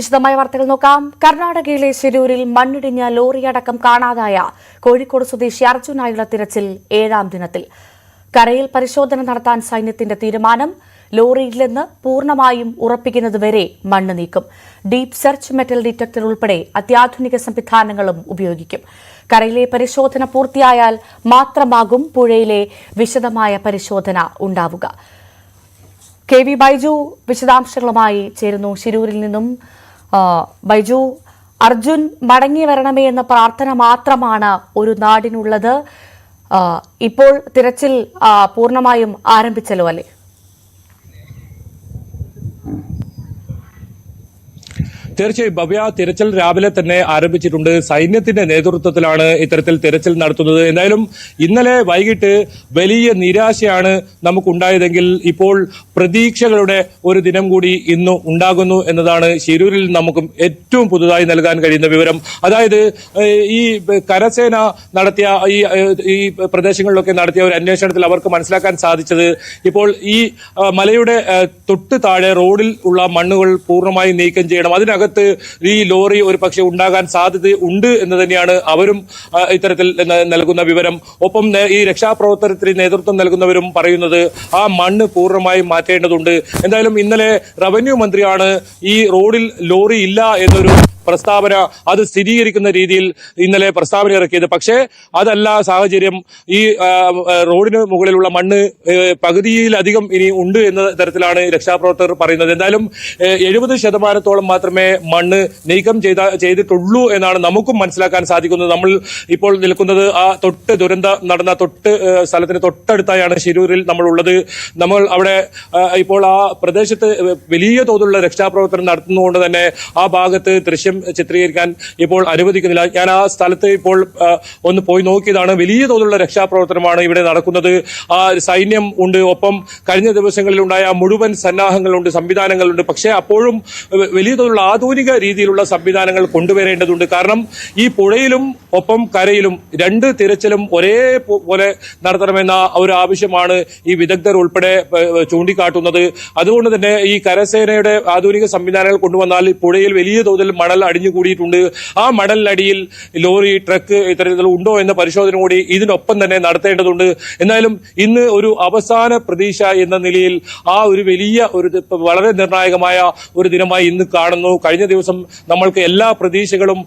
വിശദമായ വാർത്തകൾ നോക്കാം. കർണാടകയിലെ ശിരൂരിൽ മണ്ണിടിഞ്ഞ ലോറിയടക്കം കാണാതായ കോഴിക്കോട് സ്വദേശി അർജുനായുള്ള തിരച്ചിൽ 7ാം ദിനത്തിൽ. കരയിൽ പരിശോധന നടത്താൻ സൈന്യത്തിന്റെ തീരുമാനം. ലോറിയില്ലെന്ന് പൂർണ്ണമായും ഉറപ്പിക്കുന്നതുവരെ മണ്ണ് നീക്കും. ഡീപ് സെർച്ച് മെറ്റൽ ഡിറ്റക്ടർ ഉൾപ്പെടെ അത്യാധുനിക സംവിധാനങ്ങളും ഉപയോഗിക്കും. കരയിലെ പരിശോധന പൂർത്തിയായാൽ മാത്രമാകും പുഴയിലെ വിശദമായ പരിശോധന ഉണ്ടാവുക. കെ വി ബൈജു വിശദാംശങ്ങളുമായി ചേരുന്നു ശിരൂരിൽ നിന്നും. ബൈജു, അർജുൻ മടങ്ങി വരണമേ എന്ന പ്രാർത്ഥന മാത്രമാണ് ഒരു നാടിനുള്ളത്. ഇപ്പോൾ തിരച്ചിൽ പൂർണ്ണമായും ആരംഭിച്ചല്ലോ അല്ലേ? തീർച്ചയായും ഭവ്യ, തിരച്ചിൽ രാവിലെ തന്നെ ആരംഭിച്ചിട്ടുണ്ട്. സൈന്യത്തിന്റെ നേതൃത്വത്തിലാണ് ഇത്തരത്തിൽ തിരച്ചിൽ നടത്തുന്നത്. എന്തായാലും ഇന്നലെ വൈകിട്ട് വലിയ നിരാശയാണ് നമുക്കുണ്ടായതെങ്കിൽ ഇപ്പോൾ പ്രതീക്ഷകളുടെ ഒരു ദിനം കൂടി ഇന്ന് ഉണ്ടാകുന്നു എന്നതാണ് ശിരൂരിൽ നമുക്കും ഏറ്റവും പുതുതായി നൽകാൻ കഴിയുന്ന വിവരം. അതായത് ഈ കരസേന നടത്തിയ ഈ പ്രദേശങ്ങളിലൊക്കെ നടത്തിയ ഒരു അന്വേഷണത്തിൽ അവർക്ക് മനസ്സിലാക്കാൻ സാധിച്ചത് ഇപ്പോൾ ഈ മലയുടെ തൊട്ട് താഴെ റോഡിൽ ഉള്ള മണ്ണുകൾ പൂർണ്ണമായി നീക്കം ചെയ്യണം. അതിനകത്ത് ഈ ലോറി ഒരു പക്ഷേ ഉണ്ടാകാൻ സാധ്യത ഉണ്ട് എന്ന് തന്നെയാണ് അവരും ഇത്തരത്തിൽ നൽകുന്ന വിവരം. ഒപ്പം ഈ രക്ഷാപ്രവർത്തനത്തിന് നേതൃത്വം നൽകുന്നവരും പറയുന്നത് ആ മണ്ണ് പൂർണ്ണമായും മാറ്റേണ്ടതുണ്ട്. എന്തായാലും ഇന്നലെ റവന്യൂ മന്ത്രിയാണ് ഈ റോഡിൽ ലോറി ഇല്ല എന്നൊരു പ്രസ്താവന അത് സ്ഥിരീകരിക്കുന്ന രീതിയിൽ ഇന്നലെ പ്രസ്താവന ഇറക്കിയത്. പക്ഷേ അതല്ല സാഹചര്യം. ഈ റോഡിന് മുകളിലുള്ള മണ്ണ് പകുതിയിലധികം ഇനി ഉണ്ട് എന്ന തരത്തിലാണ് രക്ഷാപ്രവർത്തകർ പറയുന്നത്. എന്തായാലും 70% മാത്രമേ മണ്ണ് നീക്കം ചെയ്തിട്ടുള്ളൂ എന്നാണ് നമുക്കും മനസ്സിലാക്കാൻ സാധിക്കുന്നത്. നമ്മൾ ഇപ്പോൾ നിൽക്കുന്നത് ആ ദുരന്തം നടന്ന സ്ഥലത്തിന് തൊട്ടടുത്തായാണ് ശിരൂരിൽ നമ്മൾ ഉള്ളത്. നമ്മൾ അവിടെ ഇപ്പോൾ ആ പ്രദേശത്ത് വലിയ തോതിലുള്ള രക്ഷാപ്രവർത്തനം നടത്തുന്നതുകൊണ്ട് തന്നെ ആ ഭാഗത്ത് ദൃശ്യം ചിത്രീകരിക്കാൻ ഇപ്പോൾ അനുവദിക്കുന്നില്ല. ഞാൻ ആ സ്ഥലത്ത് ഇപ്പോൾ ഒന്ന് പോയി നോക്കിയതാണ്. വലിയ തോതിലുള്ള രക്ഷാപ്രവർത്തനമാണ് ഇവിടെ നടക്കുന്നത്. സൈന്യം ഉണ്ട്, ഒപ്പം കഴിഞ്ഞ ദിവസങ്ങളിൽ ഉണ്ടായ മുഴുവൻ സന്നാഹങ്ങളുണ്ട്, സംവിധാനങ്ങളുണ്ട്. പക്ഷേ അപ്പോഴും വലിയ തോതിലുള്ള ആധുനിക രീതിയിലുള്ള സംവിധാനങ്ങൾ കൊണ്ടുവരേണ്ടതുണ്ട്. കാരണം ഈ പുഴയിലും ഒപ്പം കരയിലും രണ്ട് തിരച്ചിലും ഒരേപോലെ നടത്തണമെന്ന ഒരു ആവശ്യമാണ് ഈ വിദഗ്ധർ ഉൾപ്പെടെ ചൂണ്ടിക്കാട്ടുന്നത്. അതുകൊണ്ട് തന്നെ ഈ കരസേനയുടെ ആധുനിക സംവിധാനങ്ങൾ കൊണ്ടുവന്നാൽ പുഴയിൽ വലിയ തോതിൽ മണൽ അടിഞ്ഞുകൂടിയിട്ടുണ്ട്. ആ മണലിനടിയിൽ ലോറി, ട്രക്ക് ഇത്തരത്തിൽ ഉണ്ടോ എന്ന പരിശോധന കൂടി ഇതിനൊപ്പം തന്നെ നടത്തേണ്ടതുണ്ട്. എന്നാലും ഇന്ന് ഒരു അവസാന പ്രതീക്ഷ എന്ന നിലയിൽ ആ ഒരു വലിയ വളരെ നിർണായകമായ ഒരു ദിനമായി ഇന്ന് കാണുന്നു. കഴിഞ്ഞ ദിവസം നമ്മൾക്ക് എല്ലാ പ്രതീക്ഷകളും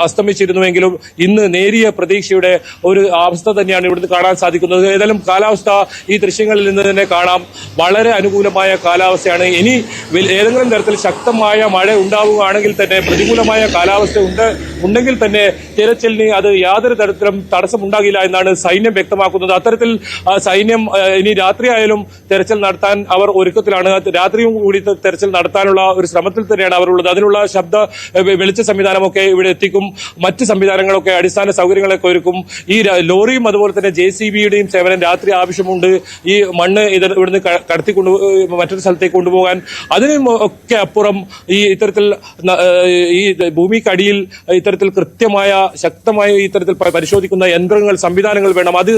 അസ്തമിച്ചിരുന്നുവെങ്കിലും ഇന്ന് നേരിയ പ്രതീക്ഷയുടെ ഒരു അവസ്ഥ തന്നെയാണ് ഇവിടുന്ന് കാണാൻ സാധിക്കുന്നത്. ഏതായാലും കാലാവസ്ഥ ഈ ദൃശ്യങ്ങളിൽ നിന്ന് തന്നെ കാണാം. വളരെ അനുകൂലമായ കാലാവസ്ഥയാണ്. ഇനി ഏതെങ്കിലും തരത്തിൽ ശക്തമായ മഴ ഉണ്ടാവുകയാണെങ്കിൽ തന്നെ, പ്രതികൂലമായ കാലാവസ്ഥ ഉണ്ടെങ്കിൽ തന്നെ തിരച്ചിലിന് അത് യാതൊരു തരത്തിലും തടസ്സമുണ്ടാകില്ല എന്നാണ് സൈന്യം വ്യക്തമാക്കുന്നത്. അത്തരത്തിൽ സൈന്യം ഇനി രാത്രിയായാലും തെരച്ചിൽ നടത്താൻ അവർ ഒരുക്കത്തിലാണ്. രാത്രിയും കൂടി തെരച്ചിൽ നടത്താനുള്ള ഒരു ശ്രമത്തിൽ തന്നെയാണ് അവരുള്ളത്. അതിനുള്ള വെളിച്ച സംവിധാനമൊക്കെ ഇവിടെ എത്തിക്കും. മറ്റ് സംവിധാനങ്ങളൊക്കെ, അടിസ്ഥാന സൗകര്യങ്ങളൊക്കെ ഒരുക്കും. ഈ ലോറിയും അതുപോലെ തന്നെ JCBയുടെയും സേവനം രാത്രി ആവശ്യമുണ്ട്. ഈ മണ്ണ് ഇവിടുന്ന് കടത്തിക്കൊണ്ട് മറ്റൊരു സ്ഥലത്തേക്ക് കൊണ്ടുപോകാൻ. അതിനും ഒക്കെ അപ്പുറം ഈ ഇത്തരത്തിൽ ഈ ഭൂമിക്കടിയിൽ ഇത്തരത്തിൽ കൃത്യമായ ശക്തമായ ഇത്തരത്തിൽ പരിശോധിക്കുന്ന യന്ത്രങ്ങൾ, സംവിധാനങ്ങൾ വേണം. അത്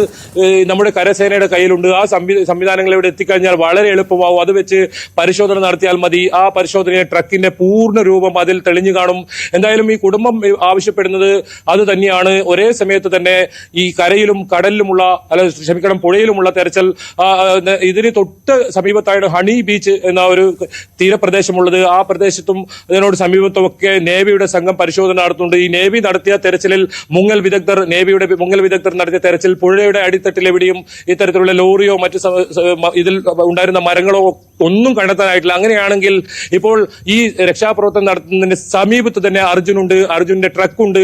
നമ്മുടെ കരസേനയുടെ കയ്യിലുണ്ട്. ആ സംവിധാനങ്ങൾ ഇവിടെ എത്തിക്കഴിഞ്ഞാൽ വളരെ എളുപ്പമാവും. അത് വെച്ച് പരിശോധന നടത്തിയാൽ മതി. ആ പരിശോധനയെ ട്രക്കിന്റെ പൂർണ്ണ രൂപം അതിൽ തെളിഞ്ഞു കാണും. എന്തായാലും ഈ കുടുംബം ആവശ്യപ്പെടുന്നത് അത് തന്നെയാണ്. ഒരേ സമയത്ത് തന്നെ ഈ കരയിലും കടലിലുമുള്ള പുഴയിലുമുള്ള തെരച്ചിൽ. ഇതിന് തൊട്ട് സമീപത്തായിട്ട് ഹണി ബീച്ച് എന്ന ഒരു തീരപ്രദേശമുള്ളത്. ആ പ്രദേശത്തും ഇതിനോട് സമീപത്തുമൊക്കെ നേവിയുടെ സംഘം പരിശോധന നടത്തുന്നുണ്ട്. ഈ നേവി നടത്തിയ തെരച്ചിലിൽ നേവിയുടെ മുങ്ങൽ വിദഗ്ധർ നടത്തിയ തെരച്ചിൽ പുഴയുടെ അടിത്തട്ടിൽ എവിടെയും ഇത്തരത്തിലുള്ള ലോറിയോ മറ്റു ഇതിൽ ഉണ്ടായിരുന്ന മരങ്ങളോ ഒന്നും കണ്ടെത്താനായിട്ടില്ല. അങ്ങനെയാണെങ്കിൽ ഇപ്പോൾ ഈ രക്ഷാപ്രവർത്തനം നടത്തുന്നതിന് സമീപത്ത് തന്നെ അർജുന്റെ ട്രക്കുണ്ട്.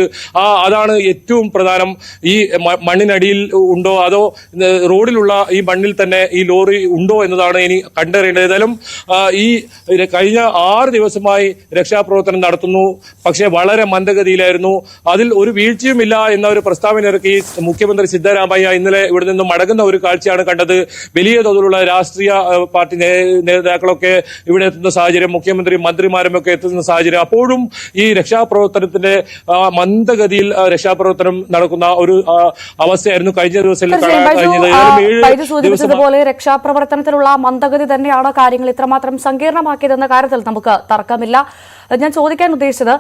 അതാണ് ഏറ്റവും പ്രധാനം. ഈ മണ്ണിനടിയിൽ ഉണ്ടോ അതോ റോഡിലുള്ള ഈ മണ്ണിൽ തന്നെ ഈ ലോറി ഉണ്ടോ എന്നതാണ് ഇനി കണ്ടറിയേണ്ടത്. ഏതായാലും ഈ കഴിഞ്ഞ 6 ദിവസമായി രക്ഷാപ്രവർത്തനം നടത്തുന്നു. പക്ഷേ വളരെ മന്ദഗതിയിലായിരുന്നു. അതിൽ ഒരു വീഴ്ചയുമില്ല എന്ന ഒരു പ്രസ്താവന ഇറക്കി മുഖ്യമന്ത്രി സിദ്ധരാമയ്യ ഇന്നലെ ഇവിടെ നിന്നും മടങ്ങുന്ന ഒരു കാഴ്ചയാണ് കണ്ടത്. വലിയ തോതിലുള്ള രാഷ്ട്രീയ പാർട്ടി നേതാക്കളൊക്കെ ഇവിടെ എത്തുന്ന സാഹചര്യം, മന്ത്രിമാരും ഒക്കെ എത്തുന്ന സാഹചര്യം. അപ്പോഴും ഈ രക്ഷാപ്രവർത്തനത്തിന്റെ മന്ദഗതിയിൽ രക്ഷാപ്രവർത്തനം നടക്കുന്ന ഒരു അവസ്ഥയായിരുന്നു കഴിഞ്ഞ ദിവസങ്ങളിൽ കാണാൻ കഴിഞ്ഞത്. സൂചിപ്പിച്ചതുപോലെ രക്ഷാപ്രവർത്തനത്തിലുള്ള മന്ദഗതി തന്നെയാണ് കാര്യങ്ങൾ ഇത്രമാത്രം സങ്കീർണമാക്കിയതെന്ന കാര്യത്തിൽ നമുക്ക് തർക്കമില്ല. ഞാൻ ചോദിക്കാൻ ഉദ്ദേശിച്ചത്,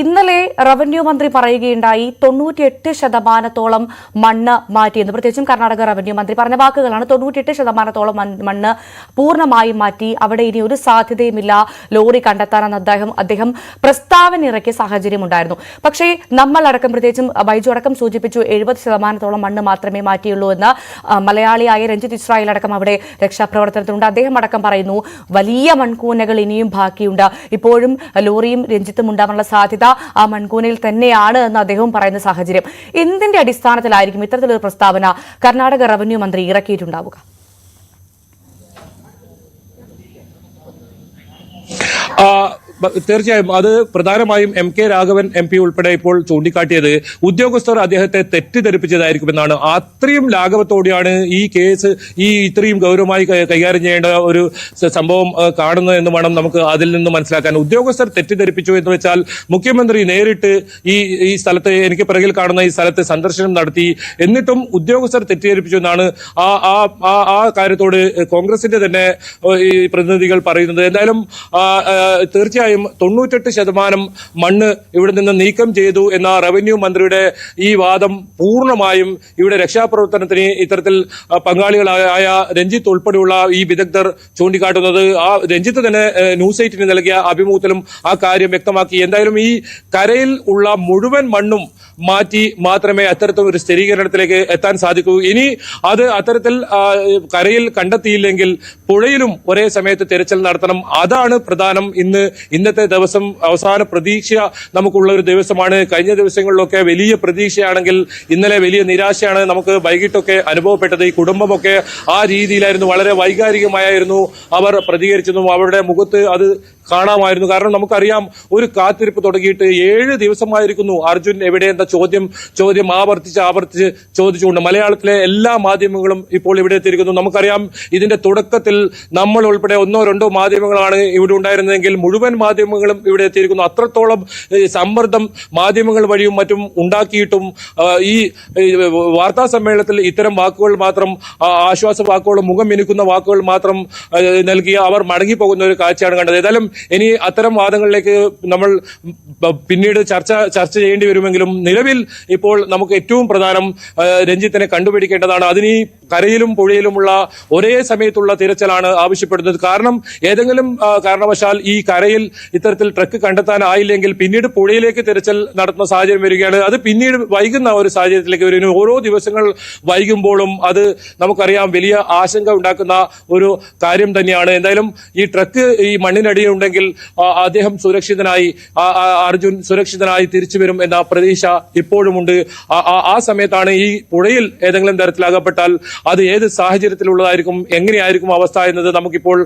ഇന്നലെ റവന്യൂ മന്ത്രി പറയുകയുണ്ടായി 98% മണ്ണ് മാറ്റിയെന്ന്. പ്രത്യേകിച്ചും കർണാടക റവന്യൂ മന്ത്രി പറഞ്ഞ വാക്കുകളാണ്. 98% മണ്ണ് പൂർണ്ണമായും മാറ്റി, അവിടെ ഇനി ഒരു സാധ്യതയുമില്ല ലോറി കണ്ടെത്താനെന്ന് അദ്ദേഹം പ്രസ്താവന ഇറക്കിയ സാഹചര്യം ഉണ്ടായിരുന്നു. പക്ഷേ നമ്മളടക്കം, പ്രത്യേകിച്ചും ബൈജു അടക്കം സൂചിപ്പിച്ചു 70% മണ്ണ് മാത്രമേ മാറ്റിയുള്ളൂ എന്ന്. മലയാളിയായ രഞ്ജിത്ത് ഇസ്രായേൽ അടക്കം അവിടെ രക്ഷാപ്രവർത്തനത്തിലുണ്ട്. അദ്ദേഹം അടക്കം പറയുന്നു വലിയ മൺകൂനകൾ ഇനിയും ബാക്കിയുണ്ട്, ഇപ്പോഴും ലോറിയും രഞ്ജിത്തും ഉണ്ടാവാനുള്ള സാധ്യത ആ മൺകൂനയിൽ തന്നെയാണ് എന്ന് അദ്ദേഹം പറയുന്ന സാഹചര്യം. എന്തിന്റെ അടിസ്ഥാനത്തിലായിരിക്കും ഇത്തരത്തിലൊരു പ്രസ്താവന കർണാടക റവന്യൂ മന്ത്രി ഇറക്കിയിട്ടുണ്ടാവുക? തീർച്ചയായും അത് പ്രധാനമായും MK രാഘവൻ MP ഉൾപ്പെടെ ഇപ്പോൾ ചൂണ്ടിക്കാട്ടിയത് ഉദ്യോഗസ്ഥർ അദ്ദേഹത്തെ തെറ്റിദ്ധരിപ്പിച്ചതായിരിക്കുമെന്നാണ്. അത്രയും ലാഘവത്തോടെയാണ് ഈ കേസ് ഇത്രയും ഗൗരവമായി കൈകാര്യം ചെയ്യേണ്ട ഒരു സംഭവം കാണുന്നത് എന്ന് വേണം നമുക്ക് അതിൽ നിന്ന് മനസ്സിലാക്കാൻ. ഉദ്യോഗസ്ഥർ തെറ്റിദ്ധരിപ്പിച്ചു എന്ന് വെച്ചാൽ മുഖ്യമന്ത്രി നേരിട്ട് ഈ സ്ഥലത്ത്, എനിക്ക് പിറകിൽ കാണുന്ന ഈ സ്ഥലത്ത് സന്ദർശനം നടത്തി, എന്നിട്ടും ഉദ്യോഗസ്ഥർ തെറ്റിദ്ധരിപ്പിച്ചു എന്നാണ് ആ കാര്യത്തോട് കോൺഗ്രസിന്റെ തന്നെ ഈ പ്രതിനിധികൾ പറയുന്നത്. എന്തായാലും തീർച്ചയായും 98% മണ്ണ് ഇവിടെ നിന്ന് നീക്കം ചെയ്തു എന്ന റവന്യൂ മന്ത്രിയുടെ ഈ വാദം പൂർണ്ണമായും ഇവിടെ രക്ഷാപ്രവർത്തനത്തിന് ഇത്തരത്തിൽ പങ്കാളികളായ രഞ്ജിത്ത് ഉൾപ്പെടെയുള്ള ഈ വിദഗ്ധർ ചൂണ്ടിക്കാട്ടുന്നത്. ആ രഞ്ജിത്ത് തന്നെ ന്യൂസ് 8 നൽകിയ അഭിമുഖത്തിലും ആ കാര്യം വ്യക്തമാക്കി. എന്തായാലും ഈ കരയിൽ ഉള്ള മുഴുവൻ മണ്ണും മാറ്റി മാത്രമേ അത്തരത്തിൽ ഒരു സ്ഥിരീകരണത്തിലേക്ക് എത്താൻ സാധിക്കൂ. ഇനി അത് അത്തരത്തിൽ കരയിൽ കണ്ടെത്തിയില്ലെങ്കിൽ പുഴയിലും ഒരേ സമയത്ത് തിരച്ചിൽ നടത്തണം. അതാണ് പ്രധാനം. ഇന്നത്തെ ദിവസം അവസാന പ്രതീക്ഷ നമുക്കുള്ള ഒരു ദിവസമാണ്. കഴിഞ്ഞ ദിവസങ്ങളിലൊക്കെ വലിയ പ്രതീക്ഷയാണെങ്കിൽ ഇന്നലെ വലിയ നിരാശയാണ് നമുക്ക് വൈകിട്ടൊക്കെ അനുഭവപ്പെട്ടത്. ഈ കുടുംബമൊക്കെ ആ രീതിയിലായിരുന്നു, വളരെ വൈകാരികമായിരുന്നു അവർ പ്രതികരിച്ചതും. അവരുടെ മുഖത്ത് അത് കാണാമായിരുന്നു. കാരണം നമുക്കറിയാം, ഒരു കാത്തിരിപ്പ് തുടങ്ങിയിട്ട് 7 ദിവസമായിരിക്കുന്നു അർജുൻ എവിടെ എന്ന ചോദ്യം ആവർത്തിച്ച് ചോദിച്ചുകൊണ്ട് മലയാളത്തിലെ എല്ലാ മാധ്യമങ്ങളും ഇപ്പോൾ ഇവിടെ എത്തിയിരിക്കുന്നു. നമുക്കറിയാം, ഇതിന്റെ തുടക്കത്തിൽ നമ്മൾ ഉൾപ്പെടെ 1-2 മാധ്യമങ്ങളാണ് ഇവിടെ ഉണ്ടായിരുന്നതെങ്കിൽ മുഴുവൻ മാധ്യമങ്ങളും ഇവിടെ എത്തിയിരിക്കുന്നു. അത്രത്തോളം സമ്മർദ്ദം മാധ്യമങ്ങൾ വഴിയും മറ്റും ഉണ്ടാക്കിയിട്ടും ഈ വാർത്താ സമ്മേളനത്തിൽ ഇത്തരം വാക്കുകൾ മാത്രം, ആശ്വാസ വാക്കുകളും മുഖം മിനുക്കുന്ന വാക്കുകൾ മാത്രം നൽകി അവർ മടങ്ങിപ്പോകുന്ന ഒരു കാഴ്ചയാണ് കണ്ടത്. ഏതായാലും ഇനി അത്തരം വാദങ്ങളിലേക്ക് നമ്മൾ പിന്നീട് ചർച്ച ചെയ്യേണ്ടി വരുമെങ്കിലും നിലവിൽ ഇപ്പോൾ നമുക്ക് ഏറ്റവും പ്രധാനം രഞ്ജിത്തിനെ കണ്ടുപിടിക്കേണ്ടതാണ്. അതിന് ഈ കരയിലും പുഴയിലുമുള്ള ഒരേ സമയത്തുള്ള തിരച്ചിലാണ് ആവശ്യപ്പെടുന്നത്. കാരണം ഏതെങ്കിലും കാരണവശാൽ ഈ കരയിൽ ഇത്തരത്തിൽ ട്രക്ക് കണ്ടെത്താനായില്ലെങ്കിൽ പിന്നീട് പുഴയിലേക്ക് തിരച്ചിൽ നടത്തുന്ന സാഹചര്യം വരികയാണ്. അത് പിന്നീട് വൈകുന്ന ഒരു സാഹചര്യത്തിലേക്ക് വരും. ഓരോ ദിവസങ്ങൾ വൈകുമ്പോഴും അത് നമുക്കറിയാം വലിയ ആശങ്ക ഉണ്ടാക്കുന്ന ഒരു കാര്യം തന്നെയാണ്. എന്തായാലും ഈ ട്രക്ക് ഈ മണ്ണിനടിയിലുണ്ടെങ്കിൽ അദ്ദേഹം സുരക്ഷിതനായി, അർജുൻ സുരക്ഷിതനായി തിരിച്ചു വരും എന്ന പ്രതീക്ഷ ഇപ്പോഴുമുണ്ട്. ആ സമയത്താണ് ഈ പുഴയിൽ ഏതെങ്കിലും തരത്തിലാകപ്പെട്ടാൽ അത് ഏത് സാഹചര്യത്തിലുള്ളതായിരിക്കും, എങ്ങനെയായിരിക്കും അവസ്ഥ എന്നത് നമുക്കിപ്പോൾ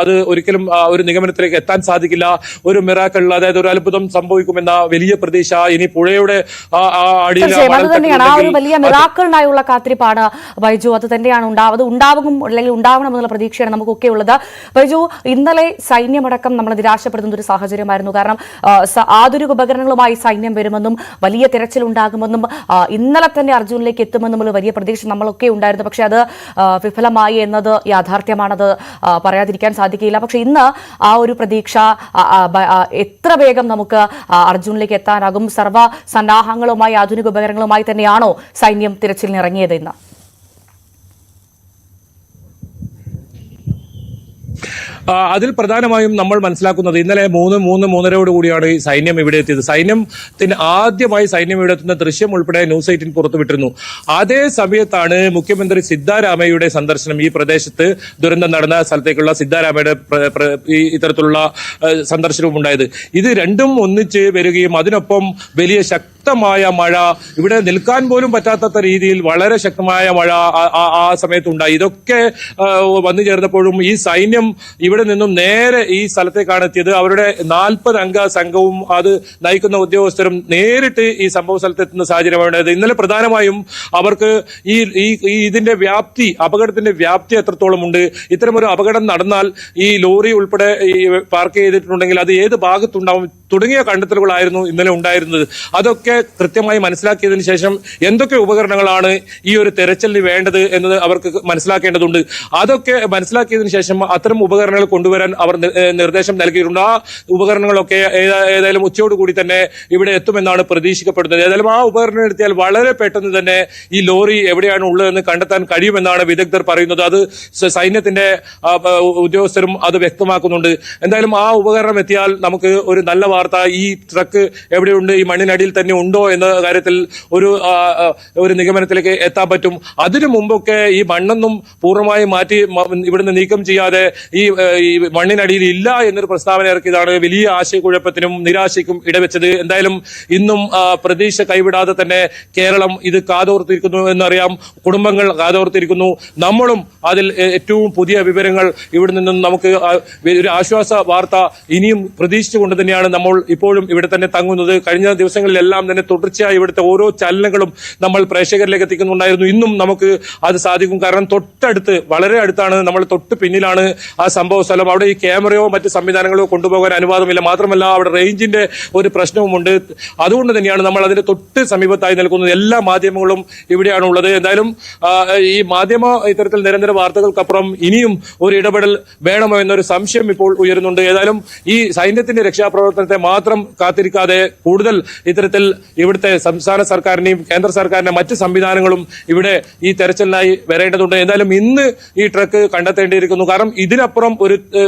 അത് ഒരിക്കലും ഒരു നിഗമനത്തിലേക്ക് എത്താൻ സാധിക്കില്ല. ഒരു മിറാക്കിൾ, അതായത് ഒരു അത്ഭുതം സംഭവിക്കുമെന്ന വലിയ പ്രതീക്ഷ ഇനി പുഴയുടെ വലിയ മിറാക്കിളിനായുള്ള കാത്തിരിപ്പാണ് ബൈജു. അത് തന്നെയാണ് ഉണ്ടാവും അല്ലെങ്കിൽ ഉണ്ടാവണമെന്നുള്ള പ്രതീക്ഷയാണ് നമുക്കൊക്കെ ഉള്ളത്. ബൈജു, ഇന്നലെ സൈന്യമടക്കം നമ്മൾ നിരാശപ്പെടുന്ന ഒരു സാഹചര്യമായിരുന്നു. കാരണം ആധുനിക ഉപകരണങ്ങളുമായി സൈന്യം വരുമെന്നും വലിയ തിരച്ചിലുണ്ടാകുമെന്നും ഇന്നലെ തന്നെ അർജുനിലേക്ക് എത്തുമെന്നുള്ള വലിയ പ്രതീക്ഷ നമ്മളൊക്കെ ഉണ്ടായിരുന്നു. പക്ഷെ അത് വിഫലമായി എന്നത് യാഥാർത്ഥ്യമാണത് പറയാതിരിക്കാൻ സാധിക്കില്ല. പക്ഷെ ഇന്ന് ആ ഒരു പ്രതീക്ഷ എത്ര വേഗം നമുക്ക് അർജുനിലേക്ക് എത്താനാകും? സർവ്വ സന്നാഹങ്ങളുമായി ആധുനിക ഉപകരണങ്ങളുമായി തന്നെയാണോ സൈന്യം തിരച്ചിലിന് ഇറങ്ങിയത് ഇന്ന്? അതിൽ പ്രധാനമായും നമ്മൾ മനസ്സിലാക്കുന്നത് ഇന്നലെ 3:30 കൂടിയാണ് ഈ സൈന്യം ഇവിടെ എത്തിയത്. സൈന്യത്തിന് ആദ്യമായി സൈന്യം ഇവിടെ എത്തുന്ന ദൃശ്യം ഉൾപ്പെടെ ന്യൂസ് 18 പുറത്തുവിട്ടിരുന്നു. അതേ സമയത്താണ് മുഖ്യമന്ത്രി സിദ്ധാരാമയ്യയുടെ സന്ദർശനം. ഈ പ്രദേശത്ത് ദുരന്തം നടന്ന സ്ഥലത്തേക്കുള്ള സിദ്ധാരാമയ്യയുടെ ഇത്തരത്തിലുള്ള സന്ദർശനവും ഉണ്ടായത്. ഇത് രണ്ടും ഒന്നിച്ച് വരികയും അതിനൊപ്പം വലിയ ശക്തമായ മഴ, ഇവിടെ നിൽക്കാൻ പോലും പറ്റാത്ത രീതിയിൽ വളരെ ശക്തമായ മഴ ആ സമയത്തുണ്ടായി. ഇതൊക്കെ വന്നു ചേർന്നപ്പോഴും ഈ സൈന്യം ഇവിടെ നിന്നും നേരെ ഈ സ്ഥലത്തേക്കാണ് എത്തിയത്. അവരുടെ 40 അംഗ സംഘവും അത് നയിക്കുന്ന ഉദ്യോഗസ്ഥരും നേരിട്ട് ഈ സംഭവ സ്ഥലത്തെത്തുന്ന സാഹചര്യമാണ്. ഇന്നലെ പ്രധാനമായും അവർക്ക് ഇതിന്റെ വ്യാപ്തി, അപകടത്തിന്റെ വ്യാപ്തി എത്രത്തോളം ഉണ്ട്, ഇത്തരമൊരു അപകടം നടന്നാൽ ഈ ലോറി ഉൾപ്പെടെ പാർക്ക് ചെയ്തിട്ടുണ്ടെങ്കിൽ അത് ഏത് ഭാഗത്തുണ്ടാവും, തുടങ്ങിയ കണ്ടെത്തലുകളായിരുന്നു ഇന്നലെ ഉണ്ടായിരുന്നത്. അതൊക്കെ കൃത്യമായി മനസ്സിലാക്കിയതിനു ശേഷം എന്തൊക്കെ ഉപകരണങ്ങളാണ് ഈ ഒരു തെരച്ചിലിന് വേണ്ടത് എന്നത് അവർക്ക് മനസ്സിലാക്കേണ്ടതുണ്ട്. അതൊക്കെ മനസ്സിലാക്കിയതിനു ശേഷം അത്തരം ഉപകരണങ്ങൾ കൊണ്ടുവരാൻ അവർ നിർദ്ദേശം നൽകിയിട്ടുണ്ട്. ആ ഉപകരണങ്ങളൊക്കെ ഏതായാലും ഉച്ചയോടുകൂടി തന്നെ ഇവിടെ എത്തുമെന്നാണ് പ്രതീക്ഷിക്കപ്പെടുന്നത്. ഏതായാലും ആ ഉപകരണം എടുത്തിയാൽ വളരെ പെട്ടെന്ന് തന്നെ ഈ ലോറി എവിടെയാണ് ഉള്ളതെന്ന് കണ്ടെത്താൻ കഴിയുമെന്നാണ് വിദഗ്ധർ പറയുന്നത്. അത് സൈന്യത്തിന്റെ ഉദ്യോഗസ്ഥരും അത് വ്യക്തമാക്കുന്നുണ്ട്. എന്തായാലും ആ ഉപകരണം എത്തിയാൽ നമുക്ക് ഒരു നല്ല വാർത്ത, ഈ ട്രക്ക് എവിടെയുണ്ട്, ഈ മണ്ണിനടിയിൽ തന്നെ ഉണ്ടോ എന്ന കാര്യത്തിൽ ഒരു നിഗമനത്തിലേക്ക് എത്താൻ പറ്റും. അതിനു മുമ്പൊക്കെ ഈ മണ്ണൊന്നും പൂർണ്ണമായി മാറ്റി ഇവിടുന്ന് നീക്കം ചെയ്യാതെ ഈ മണ്ണിനടിയിൽ ഇല്ല എന്നൊരു പ്രസ്താവന ഇറക്കിയതാണ് വലിയ ആശയക്കുഴപ്പത്തിനും നിരാശയ്ക്കും ഇടവെച്ചത്. എന്തായാലും ഇന്നും പ്രതീക്ഷ കൈവിടാതെ തന്നെ കേരളം ഇത് കാതോർത്തിരിക്കുന്നു എന്നറിയാം. കുടുംബങ്ങൾ കാതോർത്തിരിക്കുന്നു. നമ്മളും അതിൽ ഏറ്റവും പുതിയ വിവരങ്ങൾ ഇവിടെ നിന്നും നമുക്ക് ഒരു ആശ്വാസ വാർത്ത ഇനിയും പ്രതീക്ഷിച്ചുകൊണ്ട് തന്നെയാണ് നമ്മൾ ഇപ്പോഴും ഇവിടെ തന്നെ തങ്ങുന്നത്. കഴിഞ്ഞ ദിവസങ്ങളിലെല്ലാം തന്നെ തുടർച്ചയായി ഇവിടുത്തെ ഓരോ ചലനങ്ങളും നമ്മൾ പ്രേക്ഷകരിലേക്ക് എത്തിക്കുന്നുണ്ടായിരുന്നു. ഇന്നും നമുക്ക് അത് സാധിക്കും. കാരണം തൊട്ടടുത്ത്, വളരെ അടുത്താണ്, നമ്മൾ തൊട്ട് പിന്നിലാണ് ആ സംഭവ സ്ഥലം. അവിടെ ഈ ക്യാമറയോ മറ്റ് സംവിധാനങ്ങളോ കൊണ്ടുപോകാൻ അനുവാദമില്ല. മാത്രമല്ല അവിടെ റേഞ്ചിന്റെ ഒരു പ്രശ്നവുമുണ്ട്. അതുകൊണ്ട് തന്നെയാണ് നമ്മൾ അതിന്റെ തൊട്ട് സമീപത്തായി നിൽക്കുന്നത്. എല്ലാ മാധ്യമങ്ങളും ഇവിടെയാണ് ഉള്ളത്. എന്തായാലും ഈ മാധ്യമ ഇത്തരത്തിൽ നിരന്തര വാർത്തകൾക്കപ്പുറം ഇനിയും ഒരു ഇടപെടൽ വേണമോ എന്നൊരു സംശയം ഇപ്പോൾ ഉയരുന്നുണ്ട്. ഏതായാലും ഈ സൈന്യത്തിന്റെ രക്ഷാപ്രവർത്തനത്തെ മാത്രം കാത്തിരിക്കാതെ കൂടുതൽ ഇത്തരത്തിൽ ഇവിടുത്തെ സംസ്ഥാന സർക്കാരിനെയും കേന്ദ്ര സർക്കാരിന്റെ മറ്റ് സംവിധാനങ്ങളും ഇവിടെ ഈ തെരച്ചിലിനായി വരേണ്ടതുണ്ട്. എന്തായാലും ഇന്ന് ഈ ട്രക്ക് കണ്ടെത്തേണ്ടിയിരിക്കുന്നു. കാരണം ഇതിനപ്പുറം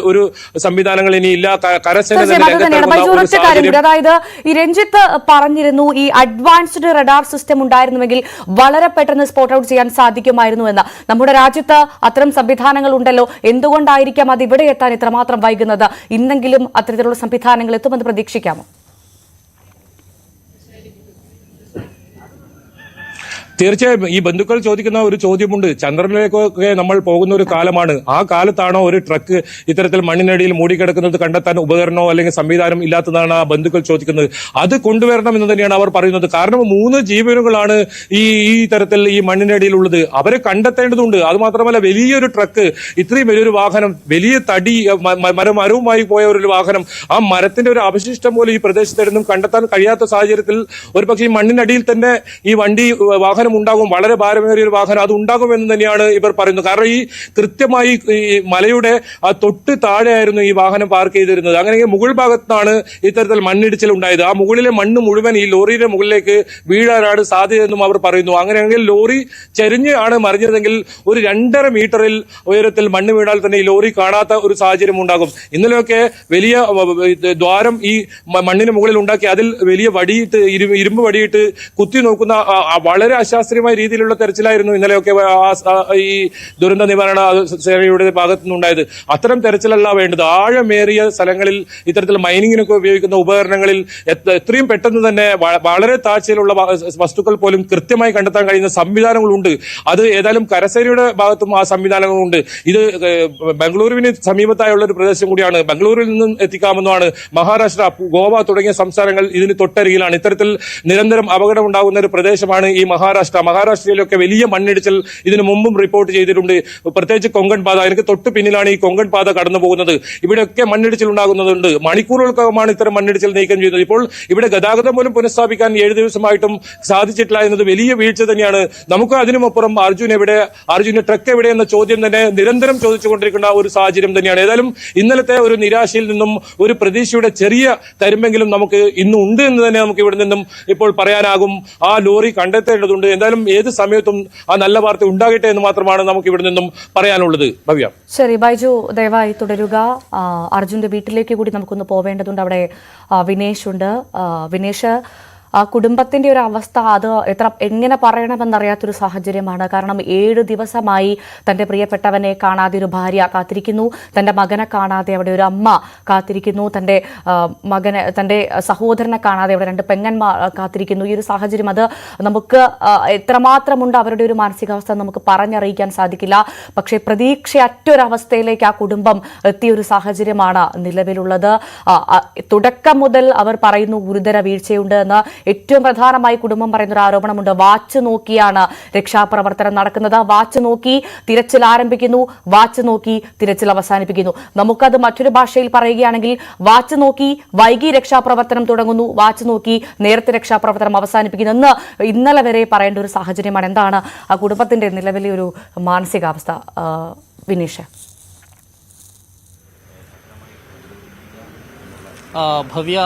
ഒരു സംവിധാനങ്ങൾ ഇനിയില്ല. കരസേന അതായത് ഈ രഞ്ജിത്ത് പറഞ്ഞിരുന്നു, ഈ അഡ്വാൻസ്ഡ് റഡാർ സിസ്റ്റം ഉണ്ടായിരുന്നുവെങ്കിൽ വളരെ പെട്ടെന്ന് സ്പോട്ട് ഔട്ട് ചെയ്യാൻ സാധിക്കുമായിരുന്നു എന്ന്. നമ്മുടെ രാജ്യത്ത് അത്തരം സംവിധാനങ്ങൾ ഉണ്ടല്ലോ, എന്തുകൊണ്ടായിരിക്കാം അത് ഇവിടെ എത്താൻ ഇത്രമാത്രം വൈകുന്നത്? ഇന്നെങ്കിലും അത്തരത്തിലുള്ള സംവിധാനങ്ങൾ എത്തുമെന്ന് പ്രതീക്ഷിക്കാമോ? തീർച്ചയായും ഈ ബന്ധുക്കൾ ചോദിക്കുന്ന ഒരു ചോദ്യമുണ്ട്. ചന്ദ്രനിലേക്കൊക്കെ നമ്മൾ പോകുന്ന ഒരു കാലമാണ്. ആ കാലത്താണോ ഒരു ട്രക്ക് ഇത്തരത്തിൽ മണ്ണിനടിയിൽ മൂടിക്കിടക്കുന്നത് കണ്ടെത്താൻ ഉപകരണമോ അല്ലെങ്കിൽ സംവിധാനം ഇല്ലാത്തതാണ് ആ ബന്ധുക്കൾ ചോദിക്കുന്നത്. അത് കൊണ്ടുവരണം എന്ന് തന്നെയാണ് അവർ പറയുന്നത്. കാരണം 3 ജീവനുകളാണ് ഈ തരത്തിൽ ഈ മണ്ണിനടിയിലുള്ളത്. അവരെ കണ്ടെത്തേണ്ടതുണ്ട്. അതുമാത്രമല്ല, വലിയൊരു ട്രക്ക്, ഇത്രയും വലിയൊരു വാഹനം, വലിയ തടി മരവുമായി പോയ ഒരു വാഹനം, ആ മരത്തിന്റെ ഒരു അവശിഷ്ടം പോലും ഈ പ്രദേശത്തായിരുന്നു കണ്ടെത്താൻ കഴിയാത്ത സാഹചര്യത്തിൽ ഒരുപക്ഷെ ഈ മണ്ണിനടിയിൽ തന്നെ ഈ വാഹനം ഉണ്ടാകും. വളരെ ഭാരമേറിയ ഒരു വാഹനം അത് ഉണ്ടാകുമെന്ന് തന്നെയാണ് ഇവർ പറയുന്നത്. കാരണം ഈ കൃത്യമായി ഈ മലയുടെ തൊട്ട് താഴെയായിരുന്നു ഈ വാഹനം പാർക്ക് ചെയ്തിരുന്നത്. അങ്ങനെയെങ്കിൽ മുകൾ ഭാഗത്താണ് ഇത്തരത്തിൽ മണ്ണിടിച്ചിൽ ഉണ്ടായത്. ആ മുകളിലെ മണ്ണ് മുഴുവൻ ഈ ലോറിയുടെ മുകളിലേക്ക് വീഴാനാണ് സാധ്യതയെന്നും അവർ പറയുന്നു. അങ്ങനെയാണെങ്കിൽ ലോറി ചെരിഞ്ഞ് ആണ് മറിഞ്ഞതെങ്കിൽ ഒരു 2.5 മീറ്ററിൽ ഉയരത്തിൽ മണ്ണ് വീണാൽ തന്നെ ഈ ലോറി കാണാത്ത ഒരു സാഹചര്യം ഉണ്ടാകും. ഇന്നലെയൊക്കെ വലിയ ദ്വാരം ഈ മണ്ണിന് മുകളിൽ ഉണ്ടാക്കി അതിൽ വലിയ വടിയിട്ട് ഇരുമ്പ് വടിയിട്ട് കുത്തി നോക്കുന്ന വളരെ അശാസ്ത്രീയമായ രീതിയിലുള്ള തെരച്ചിലായിരുന്നു ഇന്നലെയൊക്കെ ഈ ദുരന്ത നിവാരണ സേനയുടെ ഭാഗത്തു നിന്നുണ്ടായത്. അത്തരം തെരച്ചിലല്ല വേണ്ടത്. ആഴമേറിയ സ്ഥലങ്ങളിൽ ഇത്തരത്തിൽ മൈനിങ്ങിനൊക്കെ ഉപയോഗിക്കുന്ന ഉപകരണങ്ങളിൽ എത്രയും പെട്ടെന്ന് തന്നെ വളരെ താഴ്ചയിലുള്ള വസ്തുക്കൾ പോലും കൃത്യമായി കണ്ടെത്താൻ കഴിയുന്ന സംവിധാനങ്ങളുണ്ട്. അത് ഏതായാലും കരസേനയുടെ ഭാഗത്തും ആ സംവിധാനങ്ങളുണ്ട്. ഇത് ബംഗളൂരുവിന് സമീപത്തായുള്ള ഒരു പ്രദേശം കൂടിയാണ്. ബംഗളൂരിൽ നിന്നും എത്തിക്കാമെന്നാണ്. മഹാരാഷ്ട്ര, ഗോവ തുടങ്ങിയ സംസ്ഥാനങ്ങൾ ഇതിന് തൊട്ടരികിലാണ്. ഇത്തരത്തിൽ നിരന്തരം അപകടം ഉണ്ടാകുന്ന ഒരു പ്രദേശമാണ് ഈ മഹാരാഷ്ട്രയിലൊക്കെ വലിയ മണ്ണിടിച്ചിൽ ഇതിനു മുമ്പും റിപ്പോർട്ട് ചെയ്തിട്ടുണ്ട്. പ്രത്യേകിച്ച് കൊങ്കൺ പാത, എനിക്ക് തൊട്ട് പിന്നിലാണ് ഈ കൊങ്കൺ പാത കടന്നു പോകുന്നത്. ഇവിടെയൊക്കെ മണ്ണിടിച്ചിൽ ഉണ്ടാകുന്നതുണ്ട്. മണിക്കൂറുകൾക്കകമാണ് ഇത്തരം മണ്ണിടിച്ചിൽ നീക്കം ചെയ്യുന്നത്. ഇപ്പോൾ ഇവിടെ ഗതാഗതം പോലും പുനഃസ്ഥാപിക്കാൻ 7 ദിവസമായിട്ടും സാധിച്ചിട്ടില്ല എന്നത് വലിയ വീഴ്ച തന്നെയാണ്. നമുക്ക് അതിനുമപ്പുറം അർജുന്റെ ട്രക്ക് എവിടെ എന്ന ചോദ്യം തന്നെ നിരന്തരം ചോദിച്ചുകൊണ്ടിരിക്കുന്ന ഒരു സാഹചര്യം തന്നെയാണ്. ഏതായാലും ഇന്നലത്തെ ഒരു നിരാശയിൽ നിന്നും ഒരു പ്രതീക്ഷയുടെ ചെറിയ തരുമ്പെങ്കിലും നമുക്ക് ഇന്നും ഉണ്ട് എന്ന് തന്നെ നമുക്ക് ഇവിടെ നിന്നും ഇപ്പോൾ പറയാനാകും. ആ ലോറി കണ്ടെത്തേണ്ടതുണ്ട്. എന്തായാലും ഏത് സമയത്തും ആ നല്ല വാർത്ത ഉണ്ടാകട്ടെ എന്ന് മാത്രമാണ് നമുക്ക് ഇവിടെ നിന്നും പറയാനുള്ളത്. ഭവ്യ, ശരി. ബൈജു, ദയവായി തുടരുക. അർജുന്റെ വീട്ടിലേക്ക് കൂടി നമുക്കൊന്ന് പോവേണ്ടതുണ്ട്. അവിടെ വിനേഷ് ഉണ്ട്. വിനേഷ്, കുടുംബത്തിന്റെ ഒരു അവസ്ഥ അത് എങ്ങനെ പറയണമെന്നറിയാത്തൊരു സാഹചര്യമാണ്. കാരണം 7 ദിവസമായി തന്റെ പ്രിയപ്പെട്ടവനെ കാണാതെ ഒരു ഭാര്യ കാത്തിരിക്കുന്നു, തന്റെ മകനെ കാണാതെ അവിടെ ഒരു അമ്മ കാത്തിരിക്കുന്നു, തന്റെ സഹോദരനെ കാണാതെ അവിടെ 2 പെങ്ങന്മാർ കാത്തിരിക്കുന്നു. ഈ ഒരു സാഹചര്യം അത് നമുക്ക് എത്രമാത്രമുണ്ട് അവരുടെ ഒരു മാനസികാവസ്ഥ നമുക്ക് പറഞ്ഞറിയിക്കാൻ സാധിക്കില്ല. പക്ഷേ പ്രതീക്ഷയറ്റൊരവസ്ഥയിലേക്ക് ആ കുടുംബം എത്തിയൊരു സാഹചര്യമാണ് നിലവിലുള്ളത്. തുടക്കം മുതൽ അവർ പറയുന്നു ഗുരുതര വീഴ്ചയുണ്ട് എന്ന്. ഏറ്റവും പ്രധാനമായി കുടുംബം പറയുന്ന ഒരു ആരോപണമുണ്ട്. വാച്ച് നോക്കിയാണ് രക്ഷാപ്രവർത്തനം നടക്കുന്നത്. വാച്ച് നോക്കി തിരച്ചിൽ ആരംഭിക്കുന്നു, വാച്ച് നോക്കി തിരച്ചിൽ അവസാനിപ്പിക്കുന്നു. നമുക്കത് മറ്റൊരു ഭാഷയിൽ പറയുകയാണെങ്കിൽ വാച്ച് നോക്കി വൈകി രക്ഷാപ്രവർത്തനം തുടങ്ങുന്നു, വാച്ച് നോക്കി നേരത്തെ രക്ഷാപ്രവർത്തനം അവസാനിപ്പിക്കുന്നു എന്ന് ഇന്നലെ വരെ പറയേണ്ട ഒരു സാഹചര്യമാണ്. എന്താണ് ആ കുടുംബത്തിന്റെ നിലവിലെ ഒരു മാനസികാവസ്ഥ വിനീഷ്? ഭവ്യ,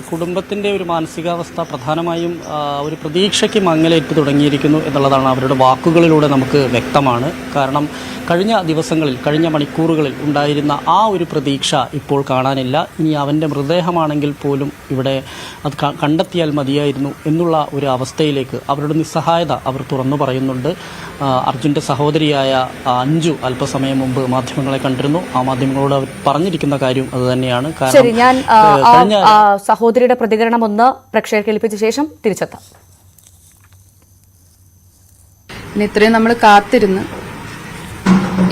കുടുംബത്തിൻ്റെ ഒരു മാനസികാവസ്ഥ പ്രധാനമായും ഒരു പ്രതീക്ഷയ്ക്ക് മങ്ങലേറ്റ് തുടങ്ങിയിരിക്കുന്നു എന്നുള്ളതാണ് അവരുടെ വാക്കുകളിലൂടെ നമുക്ക് വ്യക്തമാണ്. കാരണം കഴിഞ്ഞ ദിവസങ്ങളിൽ, കഴിഞ്ഞ മണിക്കൂറുകളിൽ ഉണ്ടായിരുന്ന ആ ഒരു പ്രതീക്ഷ ഇപ്പോൾ കാണാനില്ല. ഇനി അവൻ്റെ മൃതദേഹമാണെങ്കിൽ പോലും ഇവിടെ അത് കണ്ടെത്തിയാൽ മതിയായിരുന്നു എന്നുള്ള ഒരു അവസ്ഥയിലേക്ക് അവരുടെ നിസ്സഹായത അവർ തുറന്നു പറയുന്നുണ്ട്. അർജുൻ്റെ സഹോദരിയായ അഞ്ജു അല്പസമയം മുമ്പ് മാധ്യമങ്ങളെ കണ്ടിരുന്നു. ആ മാധ്യമങ്ങളോട് അവർ പറഞ്ഞിരിക്കുന്ന കാര്യം അത് തന്നെയാണ്. കാരണം സഹോദരിയുടെ പ്രതികരണം ഒന്ന് പ്രേക്ഷകർക്ക് കേൾപ്പിച്ച ശേഷം തിരിച്ചെത്താം. ഇത്രയും നമ്മൾ കാത്തിരുന്ന്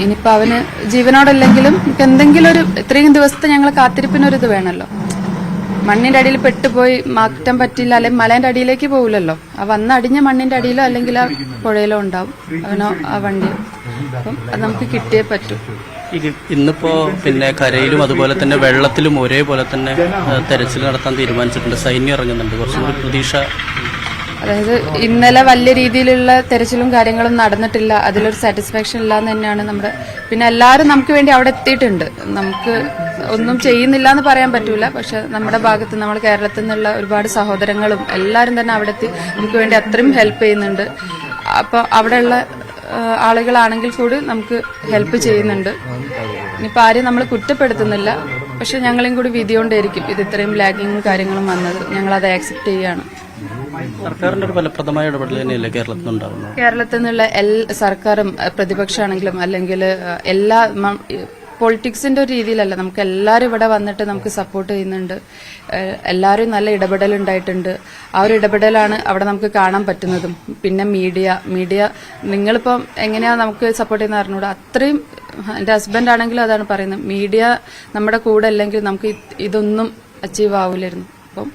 ഇനിയിപ്പോ അവന് ജീവനോടല്ലെങ്കിലും എന്തെങ്കിലും ഒരു ഇത്രയും ദിവസത്തെ ഞങ്ങൾ കാത്തിരിപ്പിനൊരിത് വേണമല്ലോ. മണ്ണിന്റെ അടിയിൽ പെട്ടുപോയി മാറ്റാൻ പറ്റില്ല, അല്ലെങ്കിൽ മലേന്റെ അടിയിലേക്ക് പോകില്ലല്ലോ. ആ വന്ന അടിഞ്ഞ മണ്ണിന്റെ അടിയിലോ അല്ലെങ്കിൽ ആ പുഴയിലോ ഉണ്ടാവും അവനോ ആ വണ്ടിയോ. അപ്പം അത് നമുക്ക് കിട്ടിയേ പറ്റൂ. ഇന്നിപ്പോ പിന്നെ കരയിലും അതുപോലെ തന്നെ വെള്ളത്തിലും ഒരേപോലെ തന്നെ തെരച്ചിൽ നടത്താൻ തീരുമാനിച്ചിട്ടുണ്ട്. സൈന്യം ഇറങ്ങുന്നുണ്ട്. കുറച്ചും കൂടി പ്രതീക്ഷ. അതായത് ഇന്നലെ വലിയ രീതിയിലുള്ള തെരച്ചിലും കാര്യങ്ങളും നടന്നിട്ടില്ല, അതിലൊരു സാറ്റിസ്ഫാക്ഷൻ ഇല്ലാന്ന് തന്നെയാണ് നമ്മുടെ. പിന്നെ എല്ലാവരും നമുക്ക് വേണ്ടി അവിടെ എത്തിയിട്ടുണ്ട്. നമുക്ക് ഒന്നും ചെയ്യുന്നില്ല എന്ന് പറയാൻ പറ്റൂല, പക്ഷെ നമ്മുടെ ഭാഗത്ത്, നമ്മുടെ കേരളത്തിൽ നിന്നുള്ള ഒരുപാട് സഹോദരങ്ങളും എല്ലാവരും തന്നെ അവിടെ എത്തി നമുക്ക് വേണ്ടി അത്രയും ഹെൽപ്പ് ചെയ്യുന്നുണ്ട്. അപ്പൊ അവിടെയുള്ള ആളുകളാണെങ്കിൽ കൂടി നമുക്ക് ഹെൽപ്പ് ചെയ്യുന്നുണ്ട്. ഇനിയിപ്പോൾ ആരെയും നമ്മൾ കുറ്റപ്പെടുത്തുന്നില്ല, പക്ഷെ ഞങ്ങളെയും കൂടി വിധിയോണ്ടായിരിക്കും ഇത് ഇത്രയും ലാഗിങ്ങും കാര്യങ്ങളും വന്നത്. ഞങ്ങളത് ആക്സെപ്റ്റ് ചെയ്യാണ്. സർക്കാരിന്റെ ഒരു ഫലപ്രദമായ ഇടപെടൽ തന്നെയല്ലേ കേരളത്തിൽ നിന്നുണ്ടാകുന്നത്? കേരളത്തിൽ നിന്നുള്ള സർക്കാരും പ്രതിപക്ഷമാണെങ്കിലും അല്ലെങ്കിൽ എല്ലാ പൊളിറ്റിക്സിന്റെ ഒരു രീതിയിലല്ല, നമുക്ക് എല്ലാവരും ഇവിടെ വന്നിട്ട് നമുക്ക് സപ്പോർട്ട് ചെയ്യുന്നുണ്ട്. എല്ലാവരും നല്ല ഇടപെടലുണ്ടായിട്ടുണ്ട്. ആ ഒരു ഇടപെടലാണ് അവിടെ നമുക്ക് കാണാൻ പറ്റുന്നതും. പിന്നെ മീഡിയ നിങ്ങളിപ്പം എങ്ങനെയാ നമുക്ക് സപ്പോർട്ട് ചെയ്യുന്ന അറിഞ്ഞൂടാ. അത്രയും എന്റെ ഹസ്ബൻഡ് ആണെങ്കിലും അതാണ് പറയുന്നത്, മീഡിയ നമ്മുടെ കൂടെ അല്ലെങ്കിൽ നമുക്ക് ഇതൊന്നും അച്ചീവ് ആവില്ലായിരുന്നു. അപ്പം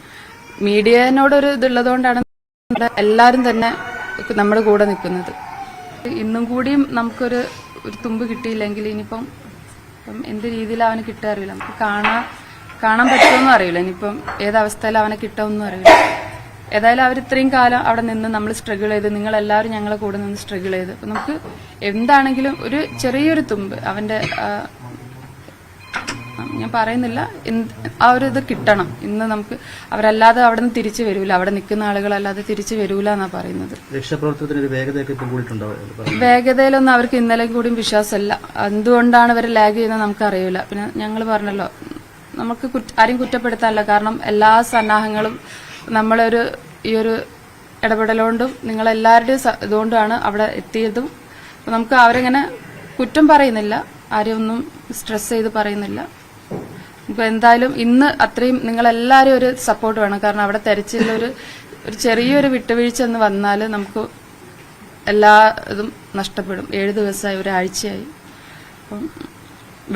മീഡിയനോടൊരു ഇതുള്ളതുകൊണ്ടാണ് എല്ലാവരും തന്നെ നമ്മുടെ കൂടെ നിൽക്കുന്നത്. ഇന്നും കൂടിയും നമുക്കൊരു തുമ്പ് കിട്ടിയില്ലെങ്കിൽ ഇനിയിപ്പം എന്ത് രീതിയിൽ അവന് കിട്ടാൻ അറിയില്ല. നമുക്ക് കാണാൻ പറ്റുമെന്നും അറിയില്ല. ഇനിയിപ്പം ഏതവസ്ഥയിൽ അവനെ കിട്ടുമെന്നും അറിയില്ല. ഏതായാലും അവർ ഇത്രയും കാലം അവിടെ നിന്ന് നമ്മൾ സ്ട്രഗിൾ ചെയ്ത്, നിങ്ങളെല്ലാവരും ഞങ്ങളെ കൂടെ നിന്ന് സ്ട്രഗിൾ ചെയ്ത്, അപ്പം നമുക്ക് എന്താണെങ്കിലും ഒരു ചെറിയൊരു തുമ്പ് അവന്റെ ഞാൻ പറയുന്നില്ല, ആ ഒരു ഇത് കിട്ടണം. ഇന്ന് നമുക്ക് അവരല്ലാതെ അവിടെ നിന്ന് തിരിച്ചു വരൂല, അവിടെ നിൽക്കുന്ന ആളുകളല്ലാതെ തിരിച്ചു വരൂല എന്നാ പറയുന്നത്. വേഗതയിലൊന്നും അവർക്ക് ഇന്നലെ കൂടിയും വിശ്വാസമല്ല. എന്തുകൊണ്ടാണ് അവർ ലാഗ് ചെയ്യുന്നത് നമുക്കറിയില്ല. പിന്നെ ഞങ്ങൾ പറഞ്ഞല്ലോ, നമുക്ക് ആരെയും കുറ്റപ്പെടുത്താനല്ല. കാരണം എല്ലാ സന്നാഹങ്ങളും നമ്മളൊരു ഈ ഒരു ഇടപെടലുകൊണ്ടും നിങ്ങളെല്ലാവരുടെയും ഇതുകൊണ്ടാണ് അവിടെ എത്തിയതും. അപ്പൊ നമുക്ക് അവരിങ്ങനെ കുറ്റം പറയുന്നില്ല, ആരെയും ഒന്നും സ്ട്രെസ് ചെയ്ത് പറയുന്നില്ല. ഇപ്പൊ എന്തായാലും ഇന്ന് അത്രയും നിങ്ങളെല്ലാവരും ഒരു സപ്പോർട്ട് വേണം. കാരണം അവിടെ തെരച്ചിലൊരു ചെറിയൊരു വിട്ടുവീഴ്ച എന്ന് വന്നാൽ നമുക്ക് എല്ലാ ഇതും നഷ്ടപ്പെടും. 7 ദിവസമായി, ഒരാഴ്ചയായി. അപ്പം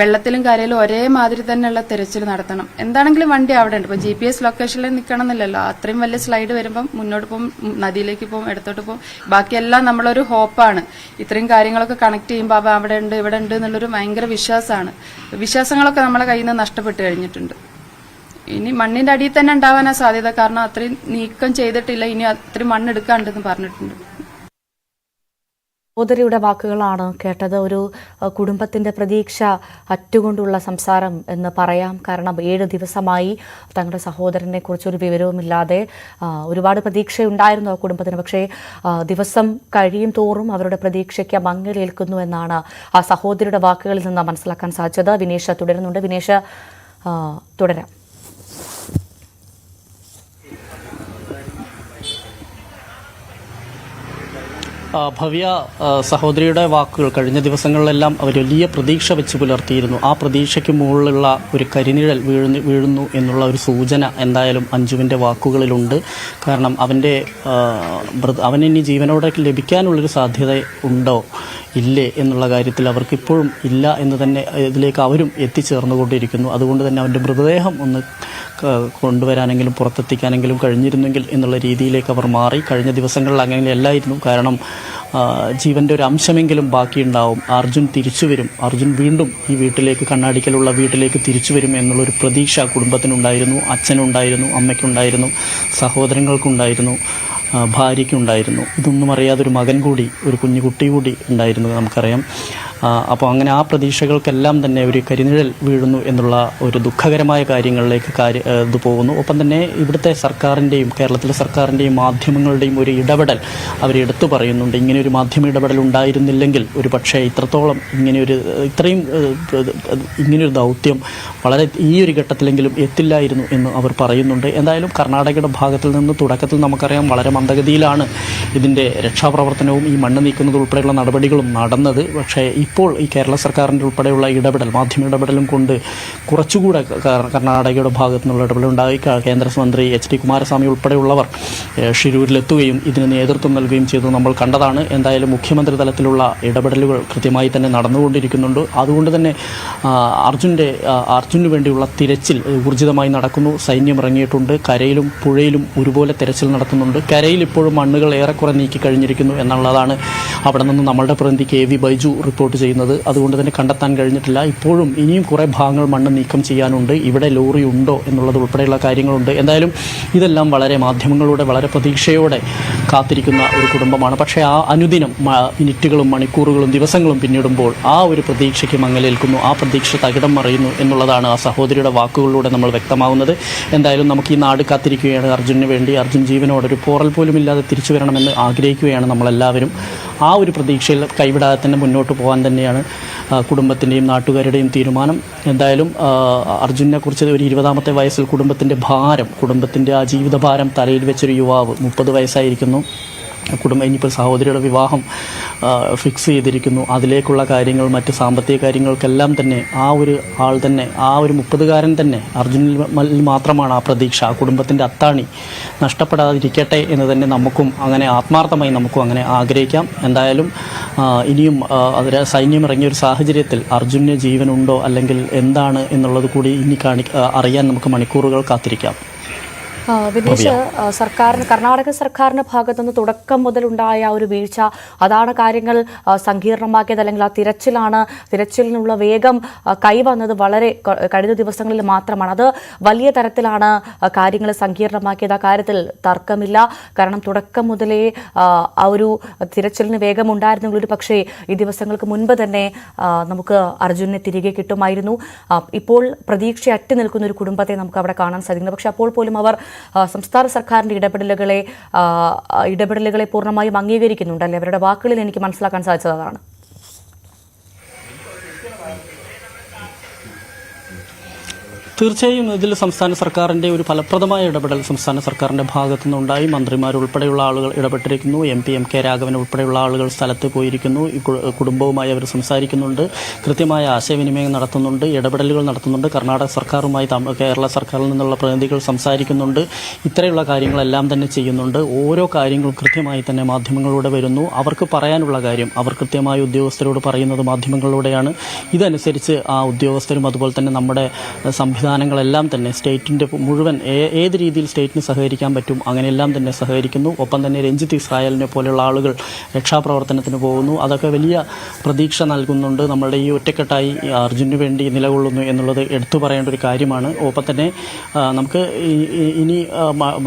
വെള്ളത്തിലും കരയിലും ഒരേ മാതിരി തന്നെയുള്ള തെരച്ചിൽ നടത്തണം. എന്താണെങ്കിലും വണ്ടി അവിടെ ഉണ്ട്. ഇപ്പൊ GPS ലൊക്കേഷനിൽ നിൽക്കണം എന്നില്ലല്ലോ. അത്രയും വലിയ സ്ലൈഡ് വരുമ്പം മുന്നോട്ട് പോകും, നദിയിലേക്ക് പോകും, ഇടത്തോട്ട് പോകും. ബാക്കിയെല്ലാം നമ്മളൊരു ഹോപ്പാണ്. ഇത്രയും കാര്യങ്ങളൊക്കെ കണക്ട് ചെയ്യുമ്പോൾ അവിടെ ഉണ്ട് ഇവിടെ ഉണ്ട് എന്നുള്ളൊരു ഭയങ്കര വിശ്വാസമാണ്. വിശ്വാസങ്ങളൊക്കെ നമ്മളെ കയ്യിൽ നിന്ന് നഷ്ടപ്പെട്ട് കഴിഞ്ഞിട്ടുണ്ട്. ഇനി മണ്ണിന്റെ അടിയിൽ തന്നെ ഉണ്ടാവാനാ സാധ്യത. കാരണം അത്രയും നീക്കം ചെയ്തിട്ടില്ല, ഇനി അത്രയും മണ്ണെടുക്കാണ്ടെന്ന് പറഞ്ഞിട്ടുണ്ട്. സഹോദരിയുടെ വാക്കുകളാണ് കേട്ടത്. ഒരു കുടുംബത്തിന്റെ പ്രതീക്ഷ അറ്റുകൊണ്ടുള്ള സംസാരം എന്ന് പറയാം. കാരണം 7 ദിവസമായി തങ്ങളുടെ സഹോദരനെ കുറിച്ചൊരു വിവരവുമില്ലാതെ ഒരുപാട് പ്രതീക്ഷയുണ്ടായിരുന്നു ആ കുടുംബത്തിന്. പക്ഷേ ദിവസം കഴിയും തോറും അവരുടെ പ്രതീക്ഷയ്ക്ക് മങ്ങലേൽക്കുന്നു എന്നാണ് ആ സഹോദരിയുടെ വാക്കുകളിൽ നിന്ന് മനസ്സിലാക്കാൻ സാധിച്ചത്. വിനീഷ് തുടരുന്നുണ്ട്. വിനീഷ്, തുടരാം. ഭവ്യ, സഹോദരിയുടെ വാക്കുകൾ കഴിഞ്ഞ ദിവസങ്ങളിലെല്ലാം അവർ വലിയ പ്രതീക്ഷ വെച്ച് പുലർത്തിയിരുന്നു. ആ പ്രതീക്ഷയ്ക്ക് മുകളിലുള്ള ഒരു കരിനിഴൽ വീഴുന്നു എന്നുള്ള ഒരു സൂചന എന്തായാലും അഞ്ജുവിൻ്റെ വാക്കുകളിലുണ്ട്. കാരണം അവനിനി ജീവനോടെ ലഭിക്കാനുള്ളൊരു സാധ്യത ഉണ്ടോ ഇല്ലേ എന്നുള്ള കാര്യത്തിൽ അവർക്ക് ഇപ്പോഴും ഇല്ല എന്ന് തന്നെ ഇതിലേക്ക് അവരും എത്തിച്ചേർന്നുകൊണ്ടിരിക്കുന്നു. അതുകൊണ്ട് തന്നെ അവൻ്റെ മൃതദേഹം ഒന്ന് കൊണ്ടുവരാനെങ്കിലും പുറത്തെത്തിക്കാനെങ്കിലും കഴിഞ്ഞിരുന്നെങ്കിൽ എന്നുള്ള രീതിയിലേക്ക് അവർ മാറി. കഴിഞ്ഞ ദിവസങ്ങളിൽ അങ്ങനെ അല്ലായിരുന്നു. കാരണം ജീവൻ്റെ ഒരു അംശമെങ്കിലും ബാക്കിയുണ്ടാവും, അർജുൻ തിരിച്ചു വരും, അർജുൻ വീണ്ടും ഈ വീട്ടിലേക്ക്, കണ്ണാടിക്കലുള്ള വീട്ടിലേക്ക് തിരിച്ചു വരും എന്നുള്ളൊരു പ്രതീക്ഷ കുടുംബത്തിനുണ്ടായിരുന്നു. അച്ഛനുണ്ടായിരുന്നു, അമ്മയ്ക്കുണ്ടായിരുന്നു, സഹോദരങ്ങൾക്കുണ്ടായിരുന്നു, ഭാര്യയ്ക്കുണ്ടായിരുന്നു. ഇതൊന്നും അറിയാതൊരു മകൻ കൂടി, ഒരു കുഞ്ഞുകുട്ടി കൂടി ഉണ്ടായിരുന്നു നമുക്കറിയാം. അപ്പോൾ അങ്ങനെ ആ പ്രതീക്ഷകൾക്കെല്ലാം തന്നെ ഒരു കരിനിഴൽ വീഴുന്നു എന്നുള്ള ഒരു ദുഃഖകരമായ കാര്യങ്ങളിലേക്ക് ഇത് പോകുന്നു. ഒപ്പം തന്നെ ഇവിടുത്തെ സർക്കാരിൻ്റെയും കേരളത്തിലെ സർക്കാരിൻ്റെയും മാധ്യമങ്ങളുടെയും ഒരു ഇടപെടൽ അവരെടുത്തു പറയുന്നുണ്ട്. ഇങ്ങനെയൊരു മാധ്യമ ഇടപെടൽ ഉണ്ടായിരുന്നില്ലെങ്കിൽ ഒരു പക്ഷേ ഇത്രത്തോളം ഇങ്ങനെയൊരു ദൗത്യം വളരെ ഈ ഒരു ഘട്ടത്തിലെങ്കിലും എത്തില്ലായിരുന്നു എന്ന് അവർ പറയുന്നുണ്ട്. എന്തായാലും കർണാടകയുടെ ഭാഗത്തിൽ നിന്ന് തുടക്കത്തിൽ നമുക്കറിയാം വളരെ മന്ദഗതിയിലാണ് ഇതിൻ്റെ രക്ഷാപ്രവർത്തനവും ഈ മണ്ണ് നീക്കുന്നത് ഉൾപ്പെടെയുള്ള നടപടികളും നടന്നത്. പക്ഷേ ഇപ്പോൾ ഈ കേരള സർക്കാരിൻ്റെ ഉൾപ്പെടെയുള്ള ഇടപെടൽ, മാധ്യമ ഇടപെടലും കൊണ്ട് കുറച്ചുകൂടെ കർണാടകയുടെ ഭാഗത്തു നിന്നുള്ള ഇടപെടലുണ്ടായി. കേന്ദ്രമന്ത്രി HD കുമാരസ്വാമി ഉൾപ്പെടെയുള്ളവർ ഷിരൂരിലെത്തുകയും ഇതിന് നേതൃത്വം നൽകുകയും ചെയ്തു നമ്മൾ കണ്ടതാണ്. എന്തായാലും മുഖ്യമന്ത്രി തലത്തിലുള്ള ഇടപെടലുകൾ കൃത്യമായി തന്നെ നടന്നുകൊണ്ടിരിക്കുന്നുണ്ട്. അതുകൊണ്ട് തന്നെ അർജുനു വേണ്ടിയുള്ള തിരച്ചിൽ ഊർജിതമായി നടക്കുന്നു. സൈന്യം ഇറങ്ങിയിട്ടുണ്ട്. കരയിലും പുഴയിലും ഒരുപോലെ തിരച്ചിൽ നടത്തുന്നുണ്ട്. കരയിൽ ഇപ്പോഴും മണ്ണുകൾ ഏറെക്കുറെ നീക്കി കഴിഞ്ഞിരിക്കുന്നു എന്നുള്ളതാണ് അവിടെ നിന്ന് നമ്മളുടെ പ്രതിനിധി KV ബൈജു റിപ്പോർട്ട് ചെയ്യുന്നത്. അതുകൊണ്ട് തന്നെ കണ്ടെത്താൻ കഴിഞ്ഞിട്ടില്ല. ഇപ്പോഴും ഇനിയും കുറേ ഭാഗങ്ങൾ മണ്ണ് നീക്കം ചെയ്യാനുണ്ട്. ഇവിടെ ലോറി ഉണ്ടോ എന്നുള്ളത് ഉൾപ്പെടെയുള്ള കാര്യങ്ങളുണ്ട്. എന്തായാലും ഇതെല്ലാം വളരെ മാധ്യമങ്ങളുടെ വളരെ പ്രതീക്ഷയോടെ കാത്തിരിക്കുന്ന ഒരു കുടുംബമാണ്. പക്ഷേ ആ അനുദിനം മിനിറ്റുകളും മണിക്കൂറുകളും ദിവസങ്ങളും പിന്നിടുമ്പോൾ ആ ഒരു പ്രതീക്ഷയ്ക്ക് മങ്ങലേൽക്കുന്നു, ആ പ്രതീക്ഷ തകിടം മറിയുന്നു എന്നുള്ളതാണ് ആ സഹോദരിയുടെ വാക്കുകളിലൂടെ നമ്മൾ വ്യക്തമാവുന്നത്. എന്തായാലും നമുക്ക് ഈ നാട് കാത്തിരിക്കുകയാണ് അർജുനു വേണ്ടി. അർജുൻ ജീവനോടെ ഒരു പോറൽ പോലും ഇല്ലാതെ തിരിച്ചു വരണമെന്ന് ആഗ്രഹിക്കുകയാണ് നമ്മളെല്ലാവരും. ആ ഒരു പ്രതീക്ഷയിൽ കൈവിടാതെ തന്നെ മുന്നോട്ട് പോകാൻ തന്നെയാണ് കുടുംബത്തിൻ്റെയും നാട്ടുകാരുടെയും തീരുമാനം. എന്തായാലും അർജുനെ കുറിച്ച് ഒരു 20ാമത്തെ വയസ്സിൽ കുടുംബത്തിൻ്റെ ആ ജീവിതഭാരം തലയിൽ വെച്ചൊരു യുവാവ്, 30 വയസ്സായിരിക്കുന്നു. ഇനിയിപ്പോൾ സഹോദരിയുടെ വിവാഹം ഫിക്സ് ചെയ്തിരിക്കുന്നു. അതിലേക്കുള്ള കാര്യങ്ങൾ, മറ്റ് സാമ്പത്തിക കാര്യങ്ങൾക്കെല്ലാം തന്നെ ആ ഒരു ആൾ തന്നെ, ആ ഒരു 30-കാരൻ തന്നെ അർജുനിൽ മാത്രമാണ് ആ പ്രതീക്ഷ. ആ കുടുംബത്തിൻ്റെ അത്താണി നഷ്ടപ്പെടാതിരിക്കട്ടെ എന്ന് തന്നെ നമുക്കും അങ്ങനെ ആത്മാർത്ഥമായി നമുക്കും അങ്ങനെ ആഗ്രഹിക്കാം. എന്തായാലും ഇനിയും സൈന്യം ഇറങ്ങിയ ഒരു സാഹചര്യത്തിൽ അർജുന് ജീവനുണ്ടോ അല്ലെങ്കിൽ എന്താണ് എന്നുള്ളത് കൂടി ഇനി അറിയാൻ നമുക്ക് മണിക്കൂറുകൾ കാത്തിരിക്കാം. വിനീഷ്, കർണാടക സർക്കാരിന്റെ ഭാഗത്തുനിന്ന് തുടക്കം മുതലുണ്ടായ ഒരു വീഴ്ച, അതാണ് കാര്യങ്ങൾ സങ്കീർണമാക്കിയത്, അല്ലെങ്കിൽ ആ തിരച്ചിലിനുള്ള വേഗം കൈവന്നത് വളരെ കഴിഞ്ഞ ദിവസങ്ങളിൽ മാത്രമാണ്. അത് വലിയ തരത്തിലാണ് കാര്യങ്ങൾ സങ്കീർണമാക്കിയത്. ആ കാര്യത്തിൽ തർക്കമില്ല. കാരണം തുടക്കം മുതലേ ആ ഒരു തിരച്ചിലിന് വേഗമുണ്ടായിരുന്നെങ്കിൽ ഒരു പക്ഷേ ഈ ദിവസങ്ങൾക്ക് മുൻപ് തന്നെ നമുക്ക് അർജുനെ തിരികെ കിട്ടുമായിരുന്നു. ഇപ്പോൾ പ്രതീക്ഷ അറ്റി നിൽക്കുന്ന ഒരു കുടുംബത്തെ നമുക്ക് അവിടെ കാണാൻ സാധിക്കുന്നത്. പക്ഷെ അപ്പോൾ പോലും അവർ സംസ്ഥാന സർക്കാരിന്റെ ഇടപെടലുകളെ പൂർണ്ണമായും അംഗീകരിക്കുന്നുണ്ടല്ലേ? അവരുടെ വാക്കുകളിൽ എനിക്ക് മനസ്സിലാക്കാൻ സാധിച്ചത് അതാണ്. തീർച്ചയായും ഇതിൽ സംസ്ഥാന സർക്കാരിൻ്റെ ഒരു ഫലപ്രദമായ ഇടപെടൽ സംസ്ഥാന സർക്കാരിൻ്റെ ഭാഗത്തു നിന്നുണ്ടായി. മന്ത്രിമാരുൾപ്പെടെയുള്ള ആളുകൾ ഇടപെട്ടിരിക്കുന്നു. MP MK രാഘവൻ ഉൾപ്പെടെയുള്ള ആളുകൾ സ്ഥലത്ത് പോയിരിക്കുന്നു. കുടുംബവുമായി അവർ സംസാരിക്കുന്നുണ്ട്, കൃത്യമായ ആശയവിനിമയം നടത്തുന്നുണ്ട്, ഇടപെടലുകൾ നടത്തുന്നുണ്ട്. കർണാടക സർക്കാരുമായി കേരള സർക്കാരിൽ നിന്നുള്ള പ്രതിനിധികൾ സംസാരിക്കുന്നുണ്ട്. ഇത്രയുള്ള കാര്യങ്ങളെല്ലാം തന്നെ ചെയ്യുന്നുണ്ട്. ഓരോ കാര്യങ്ങളും കൃത്യമായി തന്നെ മാധ്യമങ്ങളിലൂടെ വരുന്നു. അവർക്ക് പറയാനുള്ള കാര്യം അവർ കൃത്യമായി ഉദ്യോഗസ്ഥരോട് പറയുന്നത് മാധ്യമങ്ങളിലൂടെയാണ്. ഇതനുസരിച്ച് ആ ഉദ്യോഗസ്ഥരും അതുപോലെ തന്നെ നമ്മുടെ സംവിധാനങ്ങളെല്ലാം തന്നെ സ്റ്റേറ്റിൻ്റെ മുഴുവൻ ഏത് രീതിയിൽ സ്റ്റേറ്റിന് സഹകരിക്കാൻ പറ്റും അങ്ങനെയെല്ലാം തന്നെ സഹകരിക്കുന്നു. ഒപ്പം തന്നെ രഞ്ജിത്ത് ഇസ്രായേലിനെ പോലെയുള്ള ആളുകൾ രക്ഷാപ്രവർത്തനത്തിന് പോകുന്നു. അതൊക്കെ വലിയ പ്രതീക്ഷ നൽകുന്നുണ്ട്. നമ്മളുടെ ഈ ഒറ്റക്കെട്ടായി അർജുനു വേണ്ടി നിലകൊള്ളുന്നു എന്നുള്ളത് എടുത്തു പറയേണ്ട ഒരു കാര്യമാണ്. ഒപ്പം തന്നെ നമുക്ക് ഇനി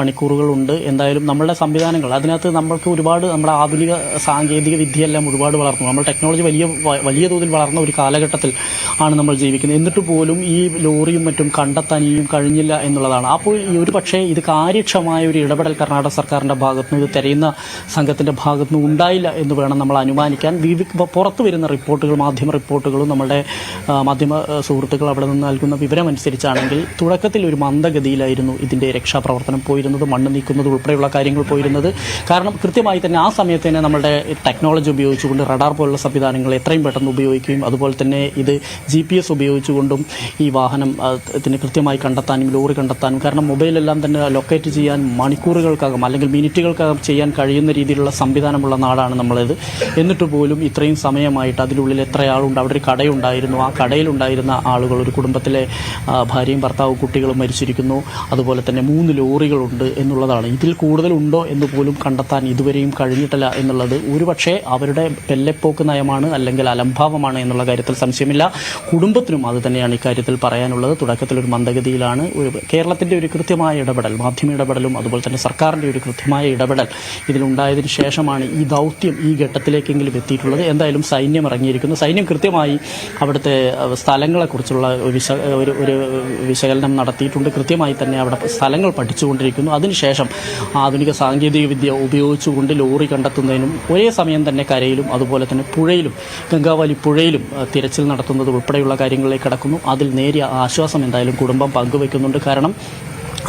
മണിക്കൂറുകളുണ്ട്. എന്തായാലും നമ്മളുടെ സംവിധാനങ്ങൾ അതിനകത്ത് നമ്മൾക്ക് ഒരുപാട് നമ്മുടെ ആധുനിക സാങ്കേതിക വിദ്യയെല്ലാം ഒരുപാട് വളർന്നു. നമ്മൾ ടെക്നോളജി വലിയ തോതിൽ വളർന്ന ഒരു കാലഘട്ടത്തിൽ ആണ് നമ്മൾ ജീവിക്കുന്നത്. എന്നിട്ട് പോലും ഈ ലോറിയും മറ്റും കണ്ടെത്താൻ ഇനിയും കഴിഞ്ഞില്ല എന്നുള്ളതാണ്. അപ്പോൾ ഒരു പക്ഷേ ഇത് കാര്യക്ഷമമായ ഒരു ഇടപെടൽ കർണാടക സർക്കാരിൻ്റെ ഭാഗത്തുനിന്ന്, ഇത് തെരയുന്ന സംഘത്തിൻ്റെ ഭാഗത്തുനിന്ന് ഉണ്ടായില്ല എന്ന് വേണം നമ്മൾ അനുമാനിക്കാൻ. പുറത്തു വരുന്ന റിപ്പോർട്ടുകൾ, മാധ്യമ റിപ്പോർട്ടുകളും നമ്മുടെ മാധ്യമ സുഹൃത്തുക്കൾ അവിടെ നിന്ന് നൽകുന്ന വിവരമനുസരിച്ചാണെങ്കിൽ തുടക്കത്തിൽ ഒരു മന്ദഗതിയിലായിരുന്നു ഇതിൻ്റെ രക്ഷാപ്രവർത്തനം പോയിരുന്നത്, മണ്ണ് നീക്കുന്നത് ഉൾപ്പെടെയുള്ള കാര്യങ്ങൾ പോയിരുന്നത്. കാരണം കൃത്യമായി തന്നെ ആ സമയത്ത് തന്നെ നമ്മുടെ ടെക്നോളജി ഉപയോഗിച്ചുകൊണ്ട് റഡാർ പോലുള്ള സംവിധാനങ്ങൾ എത്രയും പെട്ടെന്ന് ഉപയോഗിക്കുകയും അതുപോലെ തന്നെ ഇത് GPS ഉപയോഗിച്ചുകൊണ്ടും ഈ വാഹനം ഇതിന് കൃത്യമായി കണ്ടെത്താനും ലോറി കണ്ടെത്താനും, കാരണം മൊബൈലെല്ലാം തന്നെ ലൊക്കേറ്റ് ചെയ്യാൻ മണിക്കൂറുകൾക്കകം അല്ലെങ്കിൽ മിനിറ്റുകൾക്കകം ചെയ്യാൻ കഴിയുന്ന രീതിയിലുള്ള സംവിധാനമുള്ള നാടാണ് നമ്മളത്. എന്നിട്ട് പോലും ഇത്രയും സമയമായിട്ട് അതിനുള്ളിൽ എത്ര ആളുണ്ട്, അവിടെ ഒരു കടയുണ്ടായിരുന്നു, ആ കടയിലുണ്ടായിരുന്ന ആളുകൾ, ഒരു കുടുംബത്തിലെ ഭാര്യയും ഭർത്താവും കുട്ടികളും മരിച്ചിരിക്കുന്നു, അതുപോലെ തന്നെ 3 ലോറികളുണ്ട് എന്നുള്ളതാണ്. ഇതിൽ കൂടുതലുണ്ടോ എന്ന് പോലും കണ്ടെത്താൻ ഇതുവരെയും കഴിഞ്ഞിട്ടില്ല എന്നുള്ളത് ഒരുപക്ഷെ അവരുടെ പെല്ലെപ്പോക്ക് നയമാണ് അല്ലെങ്കിൽ അലംഭാവമാണ് എന്നുള്ള കാര്യത്തിൽ സംശയമില്ല. കുടുംബത്തിനും അത് തന്നെയാണ് ഇക്കാര്യത്തിൽ പറയാനുള്ളത്. തുടക്കത്തിലൊരു മന്ദഗതിയിലാണ്. കേരളത്തിൻ്റെ ഒരു കൃത്യമായ ഇടപെടൽ, മാധ്യമ ഇടപെടലും അതുപോലെ തന്നെ സർക്കാരിൻ്റെ ഒരു കൃത്യമായ ഇടപെടൽ ഇതിലുണ്ടായതിനു ശേഷമാണ് ഈ ദൗത്യം ഈ ഘട്ടത്തിലേക്കെങ്കിലും എത്തിയിട്ടുള്ളത്. എന്തായാലും സൈന്യം ഇറങ്ങിയിരിക്കുന്നു. സൈന്യം കൃത്യമായി അവിടുത്തെ സ്ഥലങ്ങളെക്കുറിച്ചുള്ള ഒരു വിശകലനം നടത്തിയിട്ടുണ്ട്. കൃത്യമായി തന്നെ അവിടെ സ്ഥലങ്ങൾ പഠിച്ചുകൊണ്ടിരിക്കുന്നു. അതിനുശേഷം ആധുനിക സാങ്കേതിക വിദ്യ ഉപയോഗിച്ചുകൊണ്ട് ലോറി കണ്ടെത്തുന്നതിനും ഒരേ സമയം തന്നെ കരയിലും അതുപോലെ തന്നെ പുഴയിലും, ഗംഗാവലി പുഴയിലും തിരച്ചിൽ നടത്തുന്നത് ഉൾപ്പെടെയുള്ള കാര്യങ്ങളിലേക്ക് കടക്കുന്നു. അതിൽ നേരിയ ആശ്വാസം എന്തായാലും കുടുംബം പങ്കുവയ്ക്കുന്നുണ്ട്. കാരണം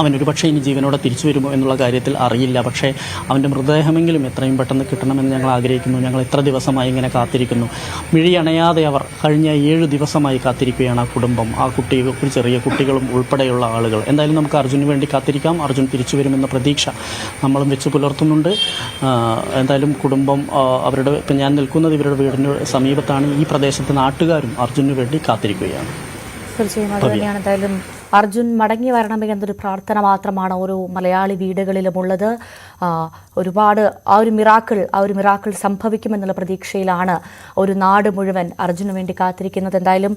അവൻ ഒരുപക്ഷെ ഇനി ജീവനോടെ തിരിച്ചു വരുമോ എന്നുള്ള കാര്യത്തിൽ അറിയില്ല. പക്ഷേ അവൻ്റെ മൃതദേഹമെങ്കിലും എത്രയും പെട്ടെന്ന് കിട്ടണമെന്ന് ഞങ്ങൾ ആഗ്രഹിക്കുന്നു. ഞങ്ങൾ എത്ര ദിവസമായി ഇങ്ങനെ കാത്തിരിക്കുന്നു. മിഴിയണയാതെ അവർ കഴിഞ്ഞ 7 ദിവസമായി കാത്തിരിക്കുകയാണ് ആ കുടുംബം, ആ കുട്ടികൾ, ചെറിയ കുട്ടികളും ഉൾപ്പെടെയുള്ള ആളുകൾ. എന്തായാലും നമുക്ക് അർജുന് വേണ്ടി കാത്തിരിക്കാം. അർജുൻ തിരിച്ചു വരുമെന്ന പ്രതീക്ഷ നമ്മളും വെച്ച് പുലർത്തുന്നുണ്ട്. എന്തായാലും കുടുംബം അവരുടെ, ഇപ്പം ഞാൻ നിൽക്കുന്നത് ഇവരുടെ വീടിന് സമീപത്താണ്. ഈ പ്രദേശത്തെ നാട്ടുകാരും അർജുനു വേണ്ടി കാത്തിരിക്കുകയാണ്. തീർച്ചയായും അത് തന്നെയാണ്. എന്തായാലും അർജുൻ മടങ്ങി വരണമെന്നൊരു പ്രാർത്ഥന മാത്രമാണ് ഓരോ മലയാളി വീടുകളിലുമുള്ളത്. ഒരുപാട് ആ ഒരു മിറാക്കിൾ സംഭവിക്കുമെന്നുള്ള പ്രതീക്ഷയിലാണ് ഒരു നാട് മുഴുവൻ അർജുന് വേണ്ടി കാത്തിരിക്കുന്നത്. എന്തായാലും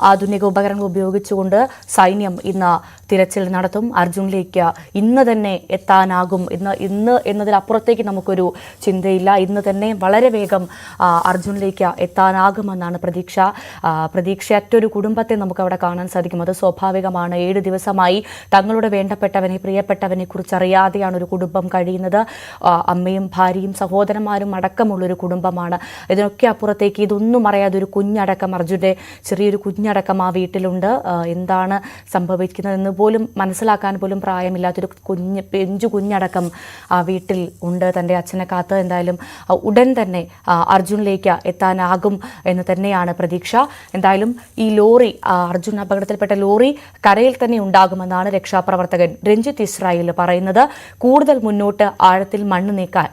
ആധുനിക ഉപകരണങ്ങൾ ഉപയോഗിച്ചുകൊണ്ട് സൈന്യം ഇന്ന് തിരച്ചിൽ നടത്തും. അർജുനിലേക്ക് ഇന്ന് തന്നെ എത്താനാകും. ഇന്ന് എന്നതിലപ്പുറത്തേക്ക് നമുക്കൊരു ചിന്തയില്ല. ഇന്ന് തന്നെ വളരെ വേഗം അർജുനിലേക്ക് എത്താനാകുമെന്നാണ് പ്രതീക്ഷയറ്റൊരു കുടുംബത്തെ നമുക്ക് അവിടെ കാണാൻ സാധിക്കും. അത് സ്വാഭാവികമാണ്. 7 ദിവസമായി തങ്ങളുടെ വേണ്ടപ്പെട്ടവനെ, പ്രിയപ്പെട്ടവനെ കുറിച്ച് അറിയാതെയാണ് ഒരു കുടുംബം കഴിയുന്നത്. അമ്മയും ഭാര്യയും സഹോദരന്മാരും അടക്കമുള്ളൊരു കുടുംബമാണ്. ഇതിനൊക്കെ അപ്പുറത്തേക്ക് ഇതൊന്നും അറിയാതെ ഒരു കുഞ്ഞടക്കം, അർജുൻ്റെ ചെറിയൊരു കുഞ്ഞടക്കം ആ വീട്ടിലുണ്ട്. എന്താണ് സംഭവിക്കുന്നതെന്ന് പോലും മനസ്സിലാക്കാൻ പോലും പ്രായമില്ലാത്തൊരു പെഞ്ചു കുഞ്ഞടക്കം ആ വീട്ടിൽ ഉണ്ട്, തൻ്റെ അച്ഛനെ കാത്ത്. എന്തായാലും ഉടൻ തന്നെ അർജുനിലേക്ക് എത്താനാകും എന്ന് തന്നെയാണ് പ്രതീക്ഷ. എന്തായാലും ഈ ലോറി, അർജുൻ അപകടത്തിൽപ്പെട്ട ലോറി കരയിൽ തന്നെ ഉണ്ടാകുമെന്നാണ് രക്ഷാപ്രവർത്തകൻ രഞ്ജിത്ത് ഇസ്രായേൽ പറയുന്നത്. കൂടുതൽ മുന്നോട്ട് ആഴത്തിൽ മണ്ണ് നീക്കാൻ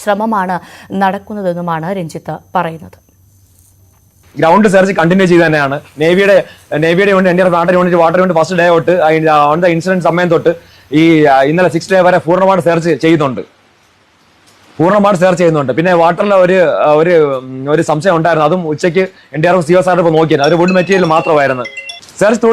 ശ്രമമാണ് നടക്കുന്നതെന്നുമാണ് രഞ്ജിത്ത് പറയുന്നത്. ഗ്രൗണ്ട് സെർച്ച് കണ്ടിന്യൂ ചെയ്ത് തന്നെയാണ്. നേവിയുടെ unit, NDRF water unit first day തൊട്ട് ഓൺ ദ ഇൻസിഡന്റ് സമയം തൊട്ട് ഈ ഇന്നലെ 6 ഡേ വരെ പൂർണ്ണമായിട്ട് സെർച്ച് ചെയ്യുന്നുണ്ട്. പിന്നെ വാട്ടറിൽ ഒരു സംശയം ഉണ്ടായിരുന്നു. അതും ഉച്ചയ്ക്ക് NDRF CO സാറിന് ഇപ്പോൾ നോക്കിയത് അത് വുഡ് മെറ്റീരിയൽ മാത്രമായിരുന്നു. സെർച്ച്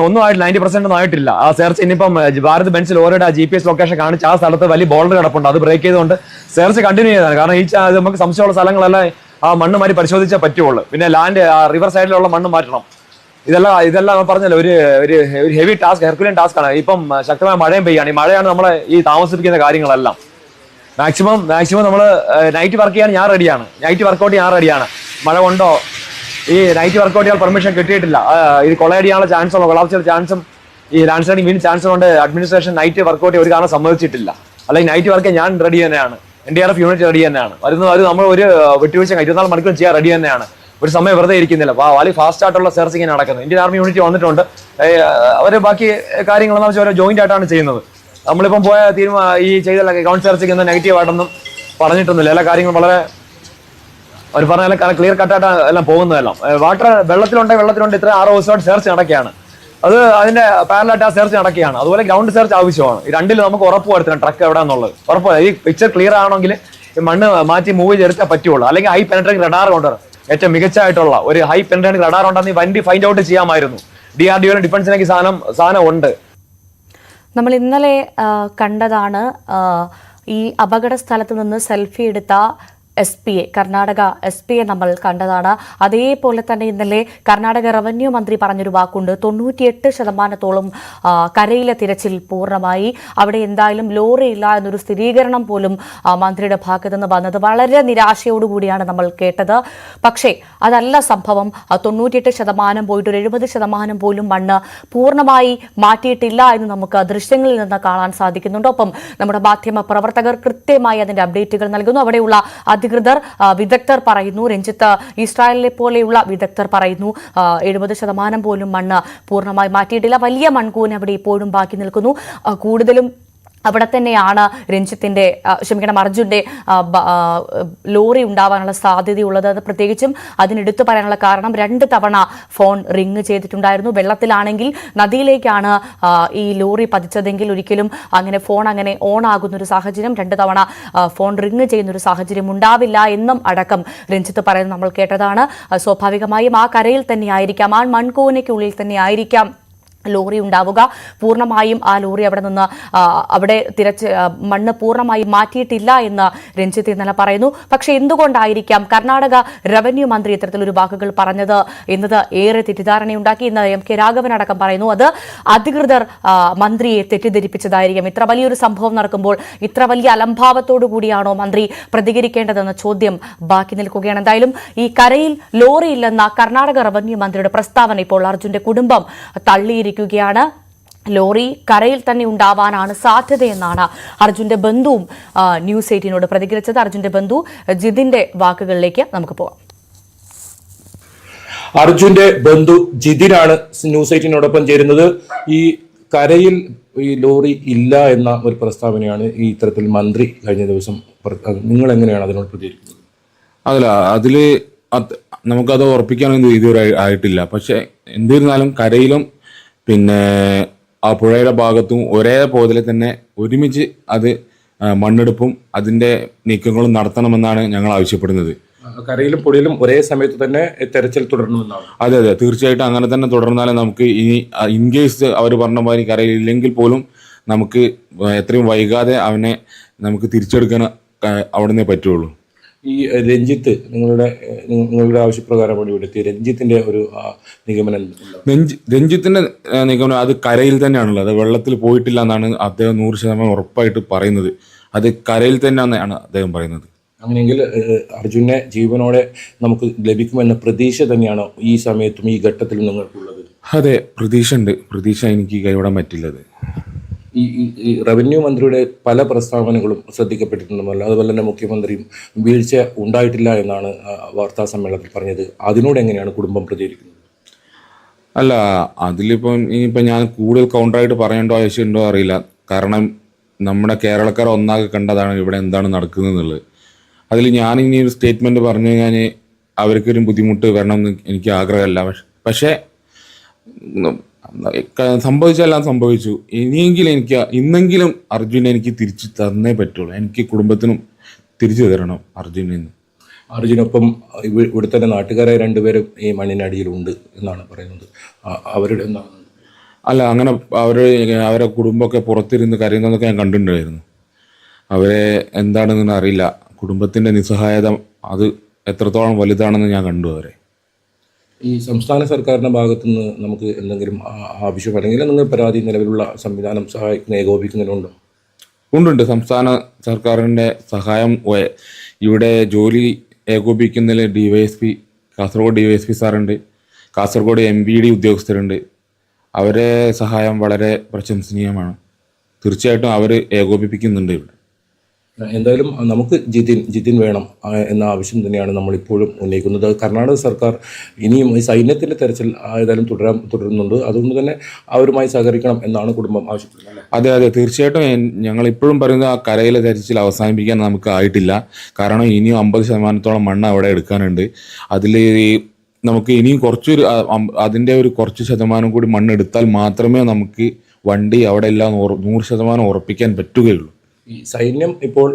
ഒന്നും ആയിട്ട് 90% ഒന്നും ആയിട്ടില്ല. ആ സെർച്ച് ഇനിയിപ്പം ഭാരത് ബെൻസിൽ ഓരോടെ GPS ലൊക്കേഷൻ കാണിച്ച് ആ സ്ഥലത്ത് വലിയ ബോൾഡർ കിടപ്പുണ്ട്. അത് ബ്രേക്ക് ചെയ്തുകൊണ്ട് സെർച്ച് കണ്ടിന്യൂ ചെയ്തതാണ്. കാരണം ഈ നമുക്ക് സംശയമുള്ള സ്ഥലങ്ങളെല്ലാം ആ മണ്ണ് മാറ്റി പരിശോധിച്ചാൽ പറ്റുള്ളൂ. പിന്നെ ലാൻഡ് റിവർ സൈഡിലുള്ള മണ്ണ് മാറ്റണം. ഇതെല്ലാം പറഞ്ഞല്ലോ ഒരു ഹെവി ടാസ്ക്, ഹെർക്കുലിയൻ ടാസ്ക് ആണ്. ഇപ്പം ശക്തമായ മഴയും പെയ്യാണ്. ഈ മഴയാണ് നമ്മളെ ഈ താമസിപ്പിക്കുന്ന കാര്യങ്ങളെല്ലാം. മാക്സിമം നമ്മൾ നൈറ്റ് വർക്ക് ചെയ്യാൻ ഞാൻ റെഡിയാണ്. നൈറ്റ് വർക്കൗട്ട് ചെയ്യാൻ റെഡിയാണ്. മഴ കൊണ്ടോ ഈ നൈറ്റ് വർക്കൗട്ട് ചെയ്യാൻ പെർമിഷൻ കിട്ടിയിട്ടില്ല. ഇത് കൊളയടിയാനുള്ള ചാൻസും കൊളാപ്സിയുടെ ചാൻസും ഈ ലാൻഡ് സ്ലൈഡിംഗ് വീണ് ചാൻസ് കൊണ്ട് അഡ്മിനിസ്ട്രേഷൻ നൈറ്റ് വർക്കൗട്ട് ഒരു കാരണം സമ്മതിച്ചിട്ടില്ല. അല്ലെങ്കിൽ നൈറ്റ് വർക്ക് ഞാൻ റെഡി തന്നെയാണ്. NDRF യൂണിറ്റ് റെഡി തന്നെയാണ്. അത് നമ്മൾ ഒരു വിട്ടുവീഴ്ച 24 മണിക്കൂർ ചെയ്യാൻ റെഡി തന്നെയാണ്. ഒരു സമയം വെറുതെ ഇരിക്കുന്നില്ല. വലിയ ഫാസ്റ്റ് ആയിട്ടുള്ള സെർച്ചിങ് നടക്കുന്നത്. ഇന്ത്യൻ ആർമി യൂണിറ്റ് വന്നിട്ടുണ്ട്. അവർ ബാക്കി കാര്യങ്ങളെന്ന് വെച്ചാൽ ഓരോ ജോയിന്റ് ആയിട്ടാണ് ചെയ്യുന്നത്. നമ്മളിപ്പം പോയ ഈ ചെയ്ത ഗ്രൗണ്ട് സെർച്ചിങ് ഒന്നും നെഗറ്റീവ് ആയിട്ടൊന്നും പറഞ്ഞിട്ടൊന്നുമില്ല. എല്ലാ കാര്യങ്ങളും വളരെ അവർ പറഞ്ഞ ക്ലിയർ കട്ടായിട്ട് എല്ലാം പോകുന്നതെല്ലാം. വെള്ളത്തിലുണ്ട് ഇത്ര 6 ദിവസമായിട്ട് സെർച്ച് നടക്കുകയാണ്. അത് അതിന്റെ പാരലായിട്ട് ആ സെർച്ച് നടക്കുകയാണ്. അതുപോലെ ഗ്രൗണ്ട് സെർച്ച് ആവശ്യമാണ്. ഈ രണ്ടിലും നമുക്ക് ഉറപ്പ് വരുത്തണം ട്രക്ക് എവിടെയാണെന്നുള്ളത്. ഉറപ്പ് ഈ പിക്ചർ ക്ലിയർ ആണെങ്കിൽ മണ്ണ് മാറ്റി മൂവ് ചെയ്തെടുത്താൽ പറ്റുള്ളൂ. അല്ലെങ്കിൽ ഹൈ പെനട്രേറ്റിംഗ് റഡാർ കൊണ്ടുവരണം. ഏറ്റവും മികച്ചതായിട്ടുള്ള ഒരു ഹൈ പെനട്രേറ്റിംഗ് റഡാർ ഉണ്ടെന്ന് വണ്ടി ഫൈൻഡ് ഔട്ട് ചെയ്യാമായിരുന്നു. DRDO ഡിഫൻസിലേക്ക് സാധനം ഉണ്ട്. നമ്മൾ ഇന്നലെ കണ്ടതാണ് ഈ അപകട സ്ഥലത്ത് നിന്ന് സെൽഫി എടുത്ത കർണാടക SP നമ്മൾ കണ്ടതാണ്. അതേപോലെ തന്നെ ഇന്നലെ കർണാടക റവന്യൂ മന്ത്രി പറഞ്ഞൊരു വാക്കുണ്ട്. 98% കരയിലെ തിരച്ചിൽ പൂർണ്ണമായി. അവിടെ എന്തായാലും ലോറി ഇല്ല എന്നൊരു സ്ഥിരീകരണം പോലും മന്ത്രിയുടെ ഭാഗത്തു നിന്ന് വന്നത് വളരെ നിരാശയോടുകൂടിയാണ് നമ്മൾ കേട്ടത്. പക്ഷേ അതല്ല സംഭവം. 98% പോയിട്ട് ഒരു 70% പോലും മണ്ണ് പൂർണ്ണമായി മാറ്റിയിട്ടില്ല എന്ന് നമുക്ക് ദൃശ്യങ്ങളിൽ നിന്ന് കാണാൻ സാധിക്കുന്നുണ്ട്. ഒപ്പം നമ്മുടെ മാധ്യമ പ്രവർത്തകർ കൃത്യമായി അതിന്റെ അപ്ഡേറ്റുകൾ നൽകുന്നു. അവിടെയുള്ള അധികൃതർ വിദഗ്ധർ പറയുന്നു. രഞ്ജിത്ത്, ഇസ്രായേലിനെ പോലെയുള്ള വിദഗ്ധർ പറയുന്നു 70% പോലും മണ്ണ് പൂർണ്ണമായി മാറ്റിയിട്ടില്ല. വലിയ മൺകൂന അവിടെ ഇപ്പോഴും ബാക്കി നിൽക്കുന്നു. കൂടുതലും അവിടെ തന്നെയാണ് അർജുന്റെ ലോറി ഉണ്ടാവാനുള്ള സാധ്യതയുള്ളത്. അത് പ്രത്യേകിച്ചും അതിനെടുത്തു പറയാനുള്ള കാരണം 2 തവണ ഫോൺ റിങ് ചെയ്തിട്ടുണ്ടായിരുന്നു. വെള്ളത്തിലാണെങ്കിൽ നദിയിലേക്കാണ് ഈ ലോറി പതിച്ചതെങ്കിൽ ഒരിക്കലും ഫോൺ അങ്ങനെ ഓൺ ആകുന്ന ഒരു സാഹചര്യം, 2 തവണ ഫോൺ റിങ് ചെയ്യുന്ന ഒരു സാഹചര്യം ഉണ്ടാവില്ല എന്നും അടക്കം രഞ്ജിത്ത് പറയുന്നത് നമ്മൾ കേട്ടതാണ്. സ്വാഭാവികമായും ആ കരയിൽ തന്നെയായിരിക്കാം, ആ മൺകൂനയ്ക്കുള്ളിൽ തന്നെയായിരിക്കാം ലോറി ഉണ്ടാവുക. പൂർണ്ണമായും ആ ലോറി അവിടെ മണ്ണ് പൂർണ്ണമായും മാറ്റിയിട്ടില്ല എന്ന് രഞ്ജിത്ത് ഇന്നലെ പറയുന്നു. പക്ഷേ എന്തുകൊണ്ടായിരിക്കാം കർണാടക റവന്യൂ മന്ത്രി ഇത്തരത്തിലൊരു വാക്കുകൾ പറഞ്ഞത് എന്നത് ഏറെ തെറ്റിദ്ധാരണയുണ്ടാക്കി. ഇന്ന് MK രാഘവൻ അടക്കം പറയുന്നു അത് അധികൃതർ മന്ത്രിയെ തെറ്റിദ്ധരിപ്പിച്ചതായിരിക്കും. ഇത്ര വലിയൊരു സംഭവം നടക്കുമ്പോൾ ഇത്ര വലിയ അലംഭാവത്തോടു കൂടിയാണോ മന്ത്രി പ്രതികരിക്കേണ്ടതെന്ന ചോദ്യം ബാക്കി നിൽക്കുകയാണ്. എന്തായാലും ഈ കരയിൽ ലോറി ഇല്ലെന്ന കർണാടക റവന്യൂ മന്ത്രിയുടെ പ്രസ്താവന ഇപ്പോൾ അർജുന്റെ കുടുംബം തള്ളിയിരിക്കുകയാണ്. ലോറി കരയിൽ തന്നെ ഉണ്ടാവാനാണ് സാധ്യതയെന്നാണ് അർജുന്റെ ബന്ധുവും ന്യൂസ് 18നോട് പ്രതികരിച്ചത്. അർജുന്റെ ബന്ധു ജിതിന്റെ വാക്കുകളിലേക്ക് നമുക്ക് പോകാം. അർജുന്റെ ബന്ധു ജിതിനാണ് ന്യൂസ് 18നോടൊപ്പം ചേരുന്നത്. ഈ കരയിൽ ഈ ലോറി ഇല്ല എന്ന ഒരു പ്രസ്താവനയാണ് ഈ ഇത്തരത്തിൽ മന്ത്രി കഴിഞ്ഞ ദിവസം. നിങ്ങൾ എങ്ങനെയാണ് അതിനോട് പ്രതികരിക്കുന്നത്? അതില് നമുക്കത് ഉറപ്പിക്കാനൊന്നും ഇതുവരെ ആയിട്ടില്ല. പക്ഷെ എന്നിരുന്നാലും കരയിലും പിന്നെ ആ പുഴയുടെ ഭാഗത്തും ഒരേപോലെ തന്നെ ഒരുമിച്ച് അത് മണ്ണെടുപ്പും അതിന്റെ നീക്കങ്ങളും നടത്തണമെന്നാണ് ഞങ്ങൾ ആവശ്യപ്പെടുന്നത്. കരയിലും പുഴയിലും ഒരേ സമയത്ത് തന്നെ തെരച്ചിൽ തുടരണമെന്നാണ്. അതെ, തീർച്ചയായിട്ടും അങ്ങനെ തന്നെ തുടർന്നാലേ നമുക്ക് ഇനി ഇൻകേസ് അവർ പറഞ്ഞ മാതിരി കരയിൽ ഇല്ലെങ്കിൽ പോലും നമുക്ക് എത്രയും വൈകാതെ അവനെ നമുക്ക് തിരിച്ചെടുക്കാൻ അവിടുന്ന് പറ്റുള്ളൂ. ഈ രഞ്ജിത്ത് നിങ്ങളുടെ ആവശ്യപ്രകാരം വേണ്ടി വിടുത്തി രഞ്ജിത്തിന്റെ ഒരു നിഗമനം? രഞ്ജിത്തിന്റെ നിഗമനം അത് കരയിൽ തന്നെയാണുള്ളത്. അത് വെള്ളത്തിൽ പോയിട്ടില്ല എന്നാണ് അദ്ദേഹം 100% ഉറപ്പായിട്ട് പറയുന്നത്. അത് കരയിൽ തന്നെയാണെന്നാണ് അദ്ദേഹം പറയുന്നത്. അങ്ങനെയെങ്കിൽ അർജുനെ ജീവനോടെ നമുക്ക് ലഭിക്കുമെന്ന പ്രതീക്ഷ തന്നെയാണോ ഈ സമയത്തും ഈ ഘട്ടത്തിലും നിങ്ങൾക്കുള്ളത്? അതെ, പ്രതീക്ഷ ഉണ്ട്. പ്രതീക്ഷ എനിക്ക് കൈവിടാൻ പറ്റില്ലത്. ഈ റവന്യൂ മന്ത്രിയുടെ പല പ്രസ്താവനകളും ശ്രദ്ധിക്കപ്പെട്ടിട്ടുണ്ടല്ലോ. അതുപോലെ തന്നെ മുഖ്യമന്ത്രിയും വീഴ്ച ഉണ്ടായിട്ടില്ല എന്നാണ് വാർത്താ സമ്മേളനത്തിൽ പറഞ്ഞത്. അതിനോട് എങ്ങനെയാണ് കുടുംബം പ്രതികരിക്കുന്നത്? അല്ല, ഇനിയിപ്പോൾ ഞാൻ കൂടുതൽ കൗണ്ടറായിട്ട് പറയേണ്ട ആവശ്യമുണ്ടോ അറിയില്ല. കാരണം നമ്മുടെ കേരളക്കാർ ഒന്നാകെ കണ്ടതാണ് ഇവിടെ എന്താണ് നടക്കുന്നത് എന്നുള്ളത്. അതിൽ ഞാൻ ഇനി ഒരു സ്റ്റേറ്റ്മെൻറ്റ് പറഞ്ഞു കഴിഞ്ഞാൽ അവർക്കൊരു ബുദ്ധിമുട്ട് വരണമെന്ന് എനിക്ക് ആഗ്രഹമല്ല. പക്ഷേ സംഭവിച്ചെല്ലാം സംഭവിച്ചു. ഇന്നെങ്കിലും അർജുനെ എനിക്ക് തിരിച്ചു തന്നേ പറ്റുള്ളൂ. എനിക്ക് കുടുംബത്തിനും തിരിച്ചു തരണം അർജുനെന്ന്. അർജുനൊപ്പം ഇവിടെ തന്നെ നാട്ടുകാരെ 2 പേരും ഈ മണ്ണിനടിയിലുണ്ട് എന്നാണ് പറയുന്നത്. അവരുടെ എന്താണ്? അല്ല, അങ്ങനെ അവരെ കുടുംബമൊക്കെ പുറത്തിരുന്ന് കരയുന്നതൊക്കെ ഞാൻ കണ്ടിട്ടുണ്ടായിരുന്നു. അവരെ എന്താണെന്ന് അറിയില്ല. കുടുംബത്തിന്റെ നിസ്സഹായത അത് എത്രത്തോളം വലുതാണെന്ന് ഞാൻ കണ്ടു അവരെ. ഈ സംസ്ഥാന സർക്കാരിൻ്റെ ഭാഗത്തു നിന്ന് നമുക്ക് എന്തെങ്കിലും ആവശ്യം അല്ലെങ്കിൽ നിങ്ങൾ പരാതി നിലവിലുള്ള സംവിധാനം സഹായിക്കുന്ന ഏകോപിക്കുന്നതിനുണ്ടോ? ഉണ്ട്. സംസ്ഥാന സർക്കാരിൻ്റെ സഹായം ഇവിടെ ജോലി ഏകോപിക്കുന്നതിൽ കാസർഗോഡ് DYSP സാറുണ്ട്, കാസർഗോഡ് MVD ഉദ്യോഗസ്ഥരുണ്ട്. അവരെ സഹായം വളരെ പ്രശംസനീയമാണ്. തീർച്ചയായിട്ടും അവർ ഏകോപിപ്പിക്കുന്നുണ്ട് ഇവിടെ. എന്തായാലും നമുക്ക് ജിതിൻ വേണം എന്ന ആവശ്യം തന്നെയാണ് നമ്മളിപ്പോഴും ഉന്നയിക്കുന്നത്. കർണാടക സർക്കാർ ഇനിയും ഈ സൈന്യത്തിൻ്റെ തെരച്ചിൽ ഏതായാലും തുടരുന്നുണ്ട്. അതുകൊണ്ട് തന്നെ അവരുമായി സഹകരിക്കണം എന്നാണ് കുടുംബം ആവശ്യപ്പെടുന്നത്. അതെ, തീർച്ചയായിട്ടും ഞങ്ങൾ ഇപ്പോഴും പറയുന്നത് ആ കരയിലെ തെരച്ചിൽ അവസാനിപ്പിക്കാൻ നമുക്ക് ആയിട്ടില്ല. കാരണം ഇനിയും 50% മണ്ണ് അവിടെ എടുക്കാനുണ്ട്. അതിൽ നമുക്ക് ഇനിയും അതിൻ്റെ ഒരു കുറച്ച് ശതമാനം കൂടി മണ്ണ് എടുത്താൽ മാത്രമേ നമുക്ക് വണ്ടി അവിടെ എല്ലാം 100% ഉറപ്പിക്കാൻ പറ്റുകയുള്ളൂ. ഈ സൈന്യം ഇപ്പോൾ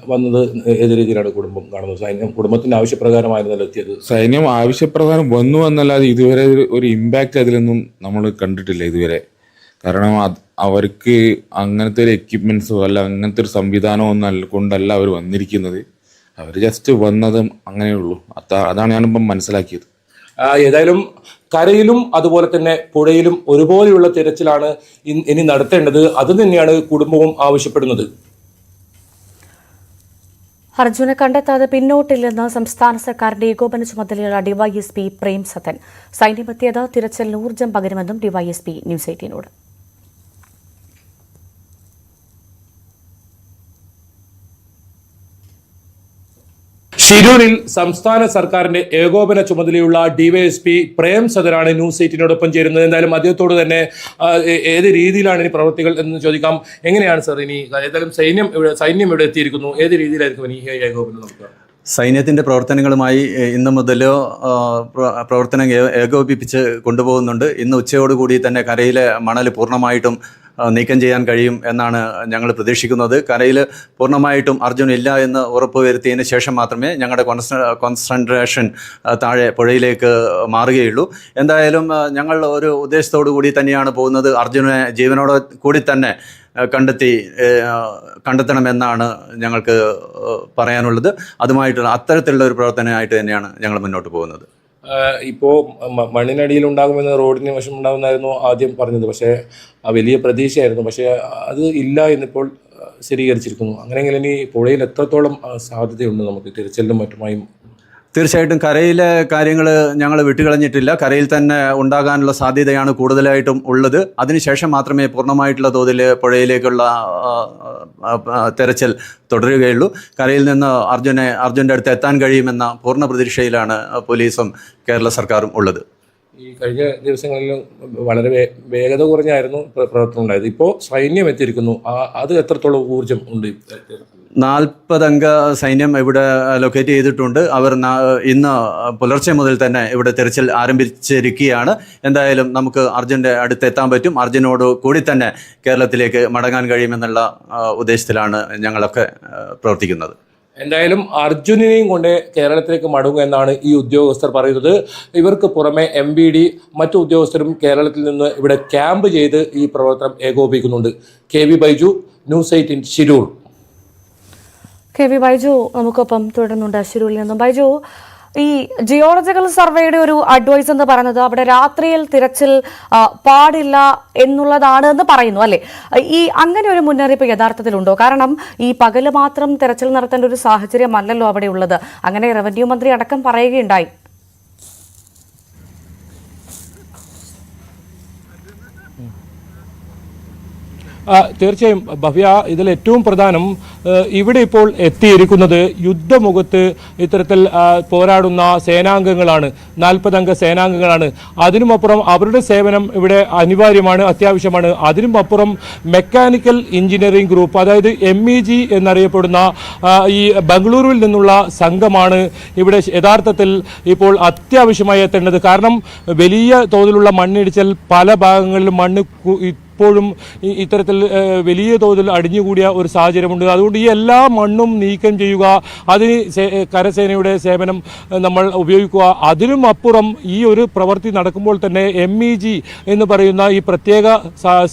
വന്നത് ഏത് രീതിയിലാണ് കുടുംബം കാണുന്നത്? സൈന്യം കുടുംബത്തിന്റെ ആവശ്യപ്രകാരമായിരുന്നല്ലോ എത്തിയത്. സൈന്യം ആവശ്യപ്രകാരം വന്നു എന്നല്ലാതെ ഇതുവരെ ഒരു ഇമ്പാക്റ്റ് അതിലൊന്നും നമ്മൾ കണ്ടിട്ടില്ല ഇതുവരെ. കാരണം അവർക്ക് അങ്ങനത്തെ ഒരു എക്യുപ്മെന്റ്സോ അല്ല അങ്ങനത്തെ ഒരു സംവിധാനമോ ഒന്നും കൊണ്ടല്ല അവർ വന്നിരിക്കുന്നത്. അവർ ജസ്റ്റ് വന്നതും അങ്ങനെയുള്ളൂ. അതാണ് ഞാനിപ്പം മനസ്സിലാക്കിയത്. ഏതായാലും കരയിലും അതുപോലെ തന്നെ പുഴയിലും ഒരുപോലെയുള്ള തിരച്ചിലാണ് ഇനി നടത്തേണ്ടത്. അത് തന്നെയാണ് കുടുംബവും ആവശ്യപ്പെടുന്നത്. അർജുനെ കണ്ടെത്താതെ പിന്നോട്ടില്ലെന്ന് സംസ്ഥാന സർക്കാരിന്റെ ഏകോപന ചുമതലയുള്ള DYSP പ്രേം സതൻ. സൈന്യമെത്തിയത് തിരച്ചിലിന് ഊർജ്ജം പകരുമെന്നും DYSP ന്യൂസ് 18നോട്. ശിരൂരിൽ സംസ്ഥാന സർക്കാരിന്റെ ഏകോപന ചുമതലയുള്ള ഡിവൈഎസ്പി പ്രേം സദറാണ് ന്യൂസ് 18 ചേരുന്നത്. എന്തായാലും അദ്ദേഹത്തോട് തന്നെ ഏത് രീതിയിലാണ് ഇനി പ്രവൃത്തികൾ എന്ന് ചോദിക്കാം. എങ്ങനെയാണ് സർ ഇനി ഏതായാലും സൈന്യം ഇവിടെ എത്തിയിരിക്കുന്നു, ഏത് രീതിയിലായിരിക്കും ഇനി ഈ ഏകോപനം നടക്കുക? സൈന്യത്തിൻ്റെ പ്രവർത്തനങ്ങളുമായി ഇന്ന് മുതൽ പ്രവർത്തനം ഏകോപിപ്പിച്ച് കൊണ്ടുപോകുന്നുണ്ട്. ഇന്ന് ഉച്ചയോടുകൂടി തന്നെ കരയിലെ മണൽ പൂർണ്ണമായിട്ടും നീക്കം ചെയ്യാൻ കഴിയും എന്നാണ് ഞങ്ങൾ പ്രതീക്ഷിക്കുന്നത്. കരയിൽ പൂർണ്ണമായിട്ടും അർജുൻ ഇല്ല എന്ന് ഉറപ്പുവരുത്തിയതിന് ശേഷം മാത്രമേ ഞങ്ങളുടെ കോൺസെൻട്രേഷൻ താഴെ പുഴയിലേക്ക് മാറുകയുള്ളൂ. എന്തായാലും ഞങ്ങൾ ഒരു ഉദ്ദേശത്തോടു കൂടി തന്നെയാണ് പോകുന്നത്. അർജുനെ ജീവനോടെ കൂടി തന്നെ കണ്ടെത്തണമെന്നാണ് ഞങ്ങൾക്ക് പറയാനുള്ളത്. അതുമായിട്ടുള്ള അത്തരത്തിലുള്ള ഒരു പ്രവർത്തനമായിട്ട് തന്നെയാണ് ഞങ്ങൾ മുന്നോട്ട് പോകുന്നത്. ഇപ്പോൾ മണ്ണിനടിയിൽ ഉണ്ടാകുമെന്ന് റോഡിന് വശം ഉണ്ടാകുന്നായിരുന്നു ആദ്യം പറഞ്ഞത്, പക്ഷേ വലിയ പ്രതീക്ഷയായിരുന്നു. പക്ഷേ അത് ഇല്ല എന്നിപ്പോൾ സ്ഥിരീകരിച്ചിരിക്കുന്നു. അങ്ങനെയെങ്കിൽ ഇനി പുഴയിൽ എത്രത്തോളം സാധ്യതയുണ്ട് നമുക്ക് തിരച്ചിലിനും മറ്റുമായും? തീർച്ചയായിട്ടും കരയിലെ കാര്യങ്ങൾ ഞങ്ങൾ വിട്ടുകളഞ്ഞിട്ടില്ല. കരയിൽ തന്നെ ഉണ്ടാകാനുള്ള സാധ്യതയാണ് കൂടുതലായിട്ടും ഉള്ളത്. അതിനുശേഷം മാത്രമേ പൂർണ്ണമായിട്ടുള്ള തോതിൽ പുഴയിലേക്കുള്ള തെരച്ചിൽ തുടരുകയുള്ളൂ. കരയിൽ നിന്ന് അർജുൻ്റെ അടുത്ത് എത്താൻ കഴിയുമെന്ന പൂർണ്ണ പ്രതീക്ഷയിലാണ് പോലീസും കേരള സർക്കാരും ഉള്ളത്. ഈ കഴിഞ്ഞ ദിവസങ്ങളിൽ വളരെ വേഗത കുറഞ്ഞായിരുന്നു പ്രവർത്തനം ഉണ്ടായത്. ഇപ്പോൾ സൈന്യം എത്തിയിരിക്കുന്നു. അത് എത്രത്തോളം ഊർജം ഉണ്ട്? 40 അംഗ സൈന്യം ഇവിടെ ലൊക്കേറ്റ് ചെയ്തിട്ടുണ്ട്. അവർ ഇന്ന് പുലർച്ചെ മുതൽ തന്നെ ഇവിടെ തെരച്ചിൽ ആരംഭിച്ചിരിക്കുകയാണ്. എന്തായാലും നമുക്ക് അർജുൻ്റെ അടുത്ത് എത്താൻ പറ്റും. അർജുനോട് കൂടി തന്നെ കേരളത്തിലേക്ക് മടങ്ങാൻ കഴിയുമെന്നുള്ള ഉദ്ദേശത്തിലാണ് ഞങ്ങളൊക്കെ പ്രവർത്തിക്കുന്നത്. എന്തായാലും അർജുനെയും കൊണ്ട് കേരളത്തിലേക്ക് മടങ്ങുക എന്നാണ് ഈ ഉദ്യോഗസ്ഥർ പറയുന്നത്. ഇവർക്ക് പുറമെ MVD മറ്റു ഉദ്യോഗസ്ഥരും കേരളത്തിൽ നിന്ന് ഇവിടെ ക്യാമ്പ് ചെയ്ത് ഈ പ്രവർത്തനം ഏകോപിപ്പിക്കുന്നുണ്ട്. KV Baiju, news 18 Shirur. KV Baiju നമുക്കൊപ്പം തുടരുന്നുണ്ട് ശിരൂരിൽ നിന്നും. ബൈജു, ഈ ജിയോളജിക്കൽ സർവേയുടെ ഒരു അഡ്വൈസ് എന്ന് പറയുന്നത് അവിടെ രാത്രിയിൽ തിരച്ചിൽ പാടില്ല എന്നുള്ളതാണ് എന്ന് പറയുന്നു, അല്ലെ? ഈ അങ്ങനെ ഒരു മുന്നറിയിപ്പ് യഥാർത്ഥത്തിലുണ്ടോ? കാരണം ഈ പകല് മാത്രം തിരച്ചിൽ നടത്തേണ്ട ഒരു സാഹചര്യമല്ലല്ലോ അവിടെ ഉള്ളത്. അങ്ങനെ റവന്യൂ മന്ത്രി അടക്കം പറയുകയുണ്ടായി. തീർച്ചയായും ഭവ്യ, ഇതിൽ ഏറ്റവും പ്രധാനം ഇവിടെ ഇപ്പോൾ എത്തിയിരിക്കുന്നത് യുദ്ധമുഖത്ത് ഇത്തരത്തിൽ പോരാടുന്ന സേനാംഗങ്ങളാണ്. 40 അംഗ സേനാംഗങ്ങളാണ്. അതിനുമപ്പുറം അവരുടെ സേവനം ഇവിടെ അനിവാര്യമാണ്, അത്യാവശ്യമാണ്. അതിനുമപ്പുറം മെക്കാനിക്കൽ എഞ്ചിനീയറിംഗ് ഗ്രൂപ്പ്, അതായത് MEG എന്നറിയപ്പെടുന്ന ഈ ബംഗളൂരുവിൽ നിന്നുള്ള സംഘമാണ് ഇവിടെ യഥാർത്ഥത്തിൽ ഇപ്പോൾ അത്യാവശ്യമായി എത്തേണ്ടത്. കാരണം വലിയ തോതിലുള്ള മണ്ണിടിച്ചൽ, പല ഭാഗങ്ങളിലും മണ്ണ് ഇപ്പോഴും ഇത്തരത്തിൽ വലിയ തോതിൽ അടിഞ്ഞുകൂടിയ ഒരു സാഹചര്യമുണ്ട്. അതുകൊണ്ട് ഈ എല്ലാ മണ്ണും നീക്കം ചെയ്യുക, അതിന് കരസേനയുടെ സേവനം നമ്മൾ ഉപയോഗിക്കുക. അതിനും അപ്പുറം ഈ ഒരു പ്രവൃത്തി നടക്കുമ്പോൾ തന്നെ MEG എന്ന് പറയുന്ന ഈ പ്രത്യേക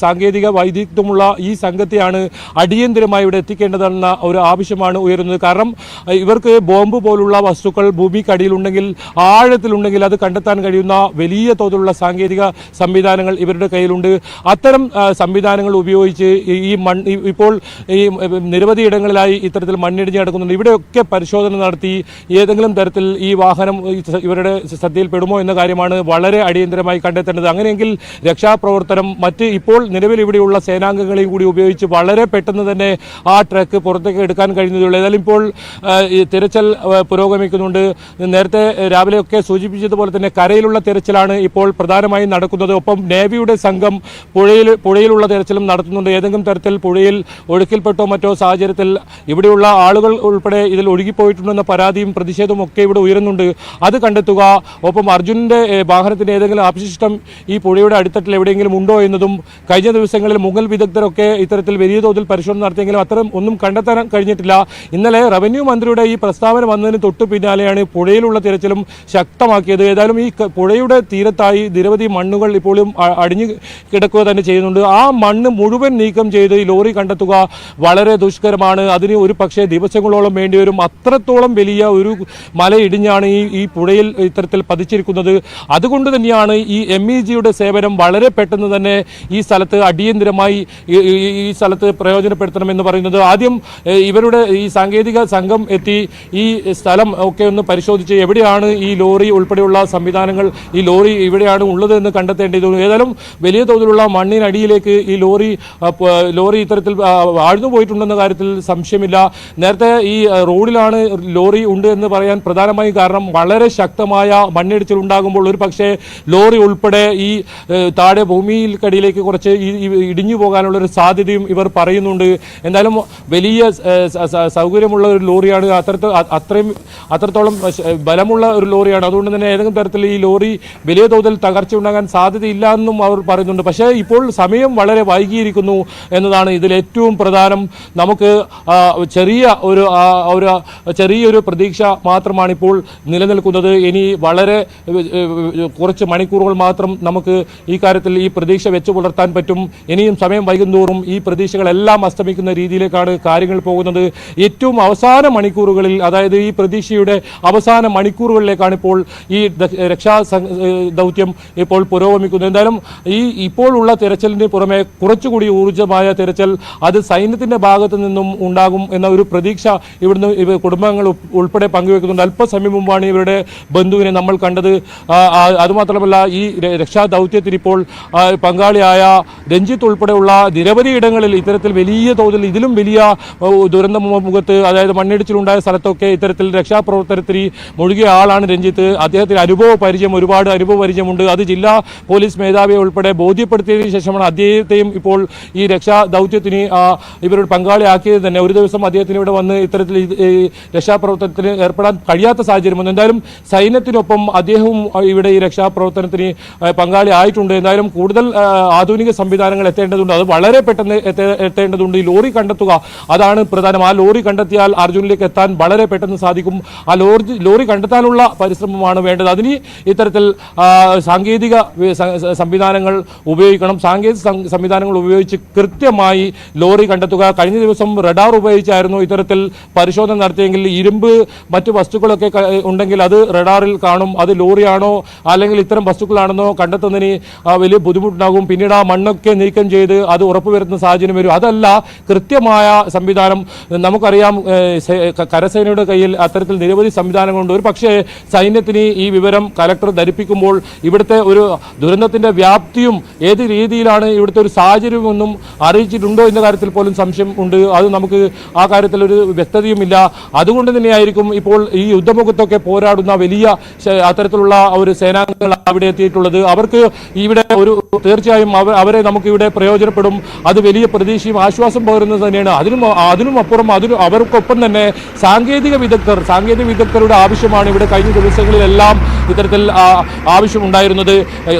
സാങ്കേതിക വൈദഗ്ധ്യമുള്ള ഈ സംഘത്തെയാണ് അടിയന്തരമായി ഇവിടെ എത്തിക്കേണ്ടതെന്ന ഒരു ആവശ്യമാണ് ഉയരുന്നത്. കാരണം ഇവർക്ക് ബോംബ് പോലുള്ള വസ്തുക്കൾ ഭൂമിക്കടിയിലുണ്ടെങ്കിൽ, ആഴത്തിലുണ്ടെങ്കിൽ അത് കണ്ടെത്താൻ കഴിയുന്ന വലിയ തോതിലുള്ള സാങ്കേതിക സംവിധാനങ്ങൾ ഇവരുടെ കയ്യിലുണ്ട്. അത്തരം സംവിധാനങ്ങൾ ഉപയോഗിച്ച് ഇപ്പോൾ ഈ നിരവധി ഇടങ്ങളിലായി ഇത്തരത്തിൽ മണ്ണിടിഞ്ഞ് കിടക്കുന്നുണ്ട്. ഇവിടെയൊക്കെ പരിശോധന നടത്തി ഏതെങ്കിലും തരത്തിൽ ഈ വാഹനം ഇവരുടെ ശ്രദ്ധയിൽപ്പെടുമോ എന്ന കാര്യമാണ് വളരെ അടിയന്തരമായി കണ്ടെത്തേണ്ടത്. അങ്ങനെയെങ്കിൽ രക്ഷാപ്രവർത്തനം മറ്റ് ഇപ്പോൾ നിലവിൽ ഇവിടെയുള്ള സേനാംഗങ്ങളെയും കൂടി ഉപയോഗിച്ച് വളരെ പെട്ടെന്ന് തന്നെ ആ ട്രക്ക് പുറത്തേക്ക് എടുക്കാൻ കഴിയുന്നതുള്ളൂ. ഏതായാലും ഇപ്പോൾ തിരച്ചിൽ പുരോഗമിക്കുന്നുണ്ട്. നേരത്തെ രാവിലെയൊക്കെ സൂചിപ്പിച്ചതുപോലെ തന്നെ കരയിലുള്ള തിരച്ചിലാണ് ഇപ്പോൾ പ്രധാനമായും നടക്കുന്നത്. ഒപ്പം നേവിയുടെ സംഘം പുഴയിലുള്ള തിരച്ചിലും നടത്തുന്നുണ്ട്. ഏതെങ്കിലും തരത്തിൽ പുഴയിൽ ഒഴുക്കിൽപ്പെട്ടോ മറ്റോ സാഹചര്യത്തിൽ ഇവിടെയുള്ള ആളുകൾ ഉൾപ്പെടെ ഇതിൽ ഒഴുകിപ്പോയിട്ടുണ്ടെന്ന പരാതിയും പ്രതിഷേധവും ഒക്കെ ഇവിടെ ഉയരുന്നുണ്ട്. അത് കണ്ടെത്തുക. ഒപ്പം അർജുനന്റെ വാഹനത്തിന്റെ ഏതെങ്കിലും അവശിഷ്ടം ഈ പുഴയുടെ അടിത്തട്ടിൽ എവിടെയെങ്കിലും ഉണ്ടോ എന്നതും കഴിഞ്ഞ ദിവസങ്ങളിൽ മുഗൾ വിദഗ്ധരൊക്കെ ഇത്തരത്തിൽ വലിയ തോതിൽ പരിശോധന നടത്തിയെങ്കിലും അത്തരം ഒന്നും കണ്ടെത്താൻ കഴിഞ്ഞിട്ടില്ല. ഇന്നലെ റവന്യൂ മന്ത്രിയുടെ ഈ പ്രസ്താവന വന്നതിന് തൊട്ടു പിന്നാലെയാണ് പുഴയിലുള്ള തിരച്ചിലും ശക്തമാക്കിയത്. ഏതായാലും ഈ പുഴയുടെ തീരത്തായി നിരവധി മണ്ണുകൾ ഇപ്പോഴും അടിഞ്ഞു കിടക്കുക തന്നെ ചെയ്യുന്നുണ്ട്. ആ മണ്ണ് മുഴുവൻ നീക്കം ചെയ്ത് ഈ ലോറി കണ്ടെത്തുക വളരെ ദുഷ്കരമാണ്. അതിന് ഒരു പക്ഷേ ദിവസങ്ങളോളം വേണ്ടിവരും. അത്രത്തോളം വലിയ ഒരു മല ഇടിഞ്ഞാണ് ഈ പുഴയിൽ ഇത്തരത്തിൽ പതിച്ചിരിക്കുന്നത്. അതുകൊണ്ട് തന്നെയാണ് ഈ MEGയുടെ സേവനം വളരെ പെട്ടെന്ന് തന്നെ ഈ സ്ഥലത്ത് അടിയന്തരമായി ഈ സ്ഥലത്ത് പ്രയോജനപ്പെടുത്തണമെന്ന് പറയുന്നത്. ആദ്യം ഇവരുടെ ഈ സാങ്കേതിക സംഘം എത്തി ഈ സ്ഥലം ഒക്കെ ഒന്ന് പരിശോധിച്ച് എവിടെയാണ് ഈ ലോറി ഉൾപ്പെടെയുള്ള സംവിധാനങ്ങൾ, ഈ ലോറി ഇവിടെയാണ് ഉള്ളത് എന്ന് കണ്ടെത്തേണ്ടത്. ഏതായാലും വലിയ തോതിലുള്ള മണ്ണിനടി അടിയിലേക്ക് ഈ ലോറി ഇത്തരത്തിൽ ആഴ്ന്നു പോയിട്ടുണ്ടെന്ന കാര്യത്തിൽ സംശയമില്ല. നേരത്തെ ഈ റോഡിലാണ് ലോറി ഉണ്ട് എന്ന് പറയാൻ പ്രധാനമായും കാരണം വളരെ ശക്തമായ മണ്ണിടിച്ചിൽ ഉണ്ടാകുമ്പോൾ ഒരു പക്ഷേ ലോറി ഉൾപ്പെടെ ഈ താഴെ ഭൂമിയിൽക്കടിയിലേക്ക് കുറച്ച് ഇടിഞ്ഞു പോകാനുള്ള ഒരു സാധ്യതയും ഇവർ പറയുന്നുണ്ട്. എന്തായാലും വലിയ സൗകര്യമുള്ള ഒരു ലോറിയാണ്, അത്രത്തോളം ബലമുള്ള ഒരു ലോറിയാണ്. അതുകൊണ്ട് തന്നെ ഏതെങ്കിലും തരത്തിൽ ഈ ലോറി വലിയ തോതിൽ തകർച്ച ഉണ്ടാകാൻ സാധ്യതയില്ല എന്നും അവർ പറയുന്നുണ്ട്. പക്ഷേ ഇപ്പോൾ സമയം വളരെ വൈകിയിരിക്കുന്നു എന്നതാണ് ഇതിൽ ഏറ്റവും പ്രധാനം. നമുക്ക് ചെറിയൊരു പ്രതീക്ഷ മാത്രമാണ് ഇപ്പോൾ നിലനിൽക്കുന്നത്. ഇനി വളരെ കുറച്ച് മണിക്കൂറുകൾ മാത്രം നമുക്ക് ഈ കാര്യത്തിൽ ഈ പ്രതീക്ഷ വെച്ചു പുലർത്താൻ പറ്റും. ഇനിയും സമയം വൈകുന്തോറും ഈ പ്രതീക്ഷകളെല്ലാം അസ്തമിക്കുന്ന രീതിയിലേക്കാണ് കാര്യങ്ങൾ പോകുന്നത്. ഏറ്റവും അവസാന മണിക്കൂറുകളിൽ, അതായത് ഈ പ്രതീക്ഷയുടെ അവസാന മണിക്കൂറുകളിലേക്കാണ് ഇപ്പോൾ ഈ രക്ഷാ ദൗത്യം ഇപ്പോൾ പുരോഗമിക്കുന്നത്. എന്തായാലും ഇപ്പോൾ ഉള്ള തെരച്ചിലിന് പുറമെ കുറച്ചുകൂടി ഊർജ്ജമായ തെരച്ചിൽ അത് സൈന്യത്തിന്റെ ഭാഗത്തു നിന്നും ഉണ്ടാകും എന്ന ഒരു പ്രതീക്ഷ ഇവിടുന്ന് കുടുംബങ്ങൾ ഉൾപ്പെടെ പങ്കുവെക്കുന്നുണ്ട്. അല്പസമയം മുമ്പാണ് ഇവരുടെ ബന്ധുവിനെ നമ്മൾ കണ്ടത്. അതുമാത്രമല്ല ഈ രക്ഷാ ദൗത്യത്തിൽ ഇപ്പോൾ പങ്കാളിയായ രഞ്ജിത്ത് ഉൾപ്പെടെയുള്ള നിരവധി ഇടങ്ങളിൽ ഇത്തരത്തിൽ വലിയ തോതിൽ ഇതിലും വലിയ ദുരന്ത മുഖത്ത്, അതായത് മണ്ണിടിച്ചിലുണ്ടായ സ്ഥലത്തൊക്കെ ഇത്തരത്തിൽ രക്ഷാപ്രവർത്തനത്തിന് മുഴുകിയ ആളാണ് രഞ്ജിത്ത്. അദ്ദേഹത്തിന് ഒരുപാട് അനുഭവ പരിചയമുണ്ട്. അത് ജില്ലാ പോലീസ് മേധാവിയെ ഉൾപ്പെടെ ബോധ്യപ്പെടുത്തിയതിനു ശേഷമാണ് അദ്ദേഹത്തെയും ഇപ്പോൾ ഈ രക്ഷാ ദൗത്യത്തിന് ഇവരുടെ പങ്കാളിയാക്കിയത് തന്നെ. ഒരു ദിവസം അദ്ദേഹത്തിന് ഇവിടെ വന്ന് ഇത്തരത്തിൽ രക്ഷാപ്രവർത്തനത്തിന് ഏർപ്പെടാൻ കഴിയാത്ത സാഹചര്യം വന്നു. എന്തായാലും സൈന്യത്തിനൊപ്പം അദ്ദേഹവും ഇവിടെ ഈ രക്ഷാപ്രവർത്തനത്തിന് പങ്കാളിയായിട്ടുണ്ട്. എന്തായാലും കൂടുതൽ ആധുനിക സംവിധാനങ്ങൾ എത്തേണ്ടതുണ്ട്. അത് വളരെ പെട്ടെന്ന് എത്തേണ്ടതുണ്ട്. ഈ ലോറി കണ്ടെത്തുക, അതാണ് പ്രധാനം. ആ ലോറി കണ്ടെത്തിയാൽ അർജുനിലേക്ക് എത്താൻ വളരെ പെട്ടെന്ന് സാധിക്കും. ആ ലോറി കണ്ടെത്താനുള്ള പരിശ്രമമാണ് വേണ്ടത്. അതിന് ഇത്തരത്തിൽ സാങ്കേതിക സംവിധാനങ്ങൾ ഉപയോഗിക്കണം. സാങ്കേതിക സംവിധാനങ്ങൾ ഉപയോഗിച്ച് കൃത്യമായി ലോറി കണ്ടെത്തുക. കഴിഞ്ഞ ദിവസം റഡാർ ഉപയോഗിച്ചായിരുന്നു ഇത്തരത്തിൽ പരിശോധന നടത്തിയെങ്കിൽ ഇരുമ്പ് മറ്റു വസ്തുക്കളൊക്കെ ഉണ്ടെങ്കിൽ അത് റഡാറിൽ കാണും. അത് ലോറിയാണോ അല്ലെങ്കിൽ ഇത്തരം വസ്തുക്കളാണെന്നോ കണ്ടെത്തുന്നതിന് വലിയ ബുദ്ധിമുട്ടുണ്ടാകും. പിന്നീട് ആ മണ്ണൊക്കെ നീക്കം ചെയ്ത് അത് ഉറപ്പുവരുത്തുന്ന സാഹചര്യം വരും. അതല്ല കൃത്യമായ സംവിധാനം. നമുക്കറിയാം കരസേനയുടെ കയ്യിൽ അത്തരത്തിൽ നിരവധി സംവിധാനങ്ങളുണ്ട്. ഒരു പക്ഷേ സൈന്യത്തിന് ഈ വിവരം കലക്ടർ ധരിപ്പിക്കുമ്പോൾ ഇവിടുത്തെ ഒരു ദുരന്തത്തിന്റെ വ്യാപ്തിയും ഏത് രീതിയിലാണ് ഇവിടുത്തെ ഒരു സാഹചര്യമെന്നും അറിയിച്ചിട്ടുണ്ടോ എന്ന കാര്യത്തിൽ പോലും സംശയം ഉണ്ട്. അത് നമുക്ക് ആ കാര്യത്തിൽ ഒരു വ്യക്തതയുമില്ല. അതുകൊണ്ട് തന്നെയായിരിക്കും ഇപ്പോൾ ഈ യുദ്ധമുഖത്തൊക്കെ പോരാടുന്ന വലിയ അത്തരത്തിലുള്ള ഒരു സേനാംഗങ്ങൾ അവിടെ എത്തിയിട്ടുള്ളത്. അവർക്ക് ഇവിടെ തീർച്ചയായും അവരെ നമുക്ക് ഇവിടെ പ്രയോജനപ്പെടും. അത് വലിയ പ്രതീക്ഷയും ആശ്വാസം പകരുന്നത് തന്നെയാണ്. അതിനും അപ്പുറം അവർക്കൊപ്പം തന്നെ സാങ്കേതിക വിദഗ്ധരുടെ ആവശ്യമാണ് ഇവിടെ കഴിഞ്ഞ ദിവസങ്ങളിലെല്ലാം ഇത്തരത്തിൽ ആവശ്യമുണ്ടായിരുന്നത്.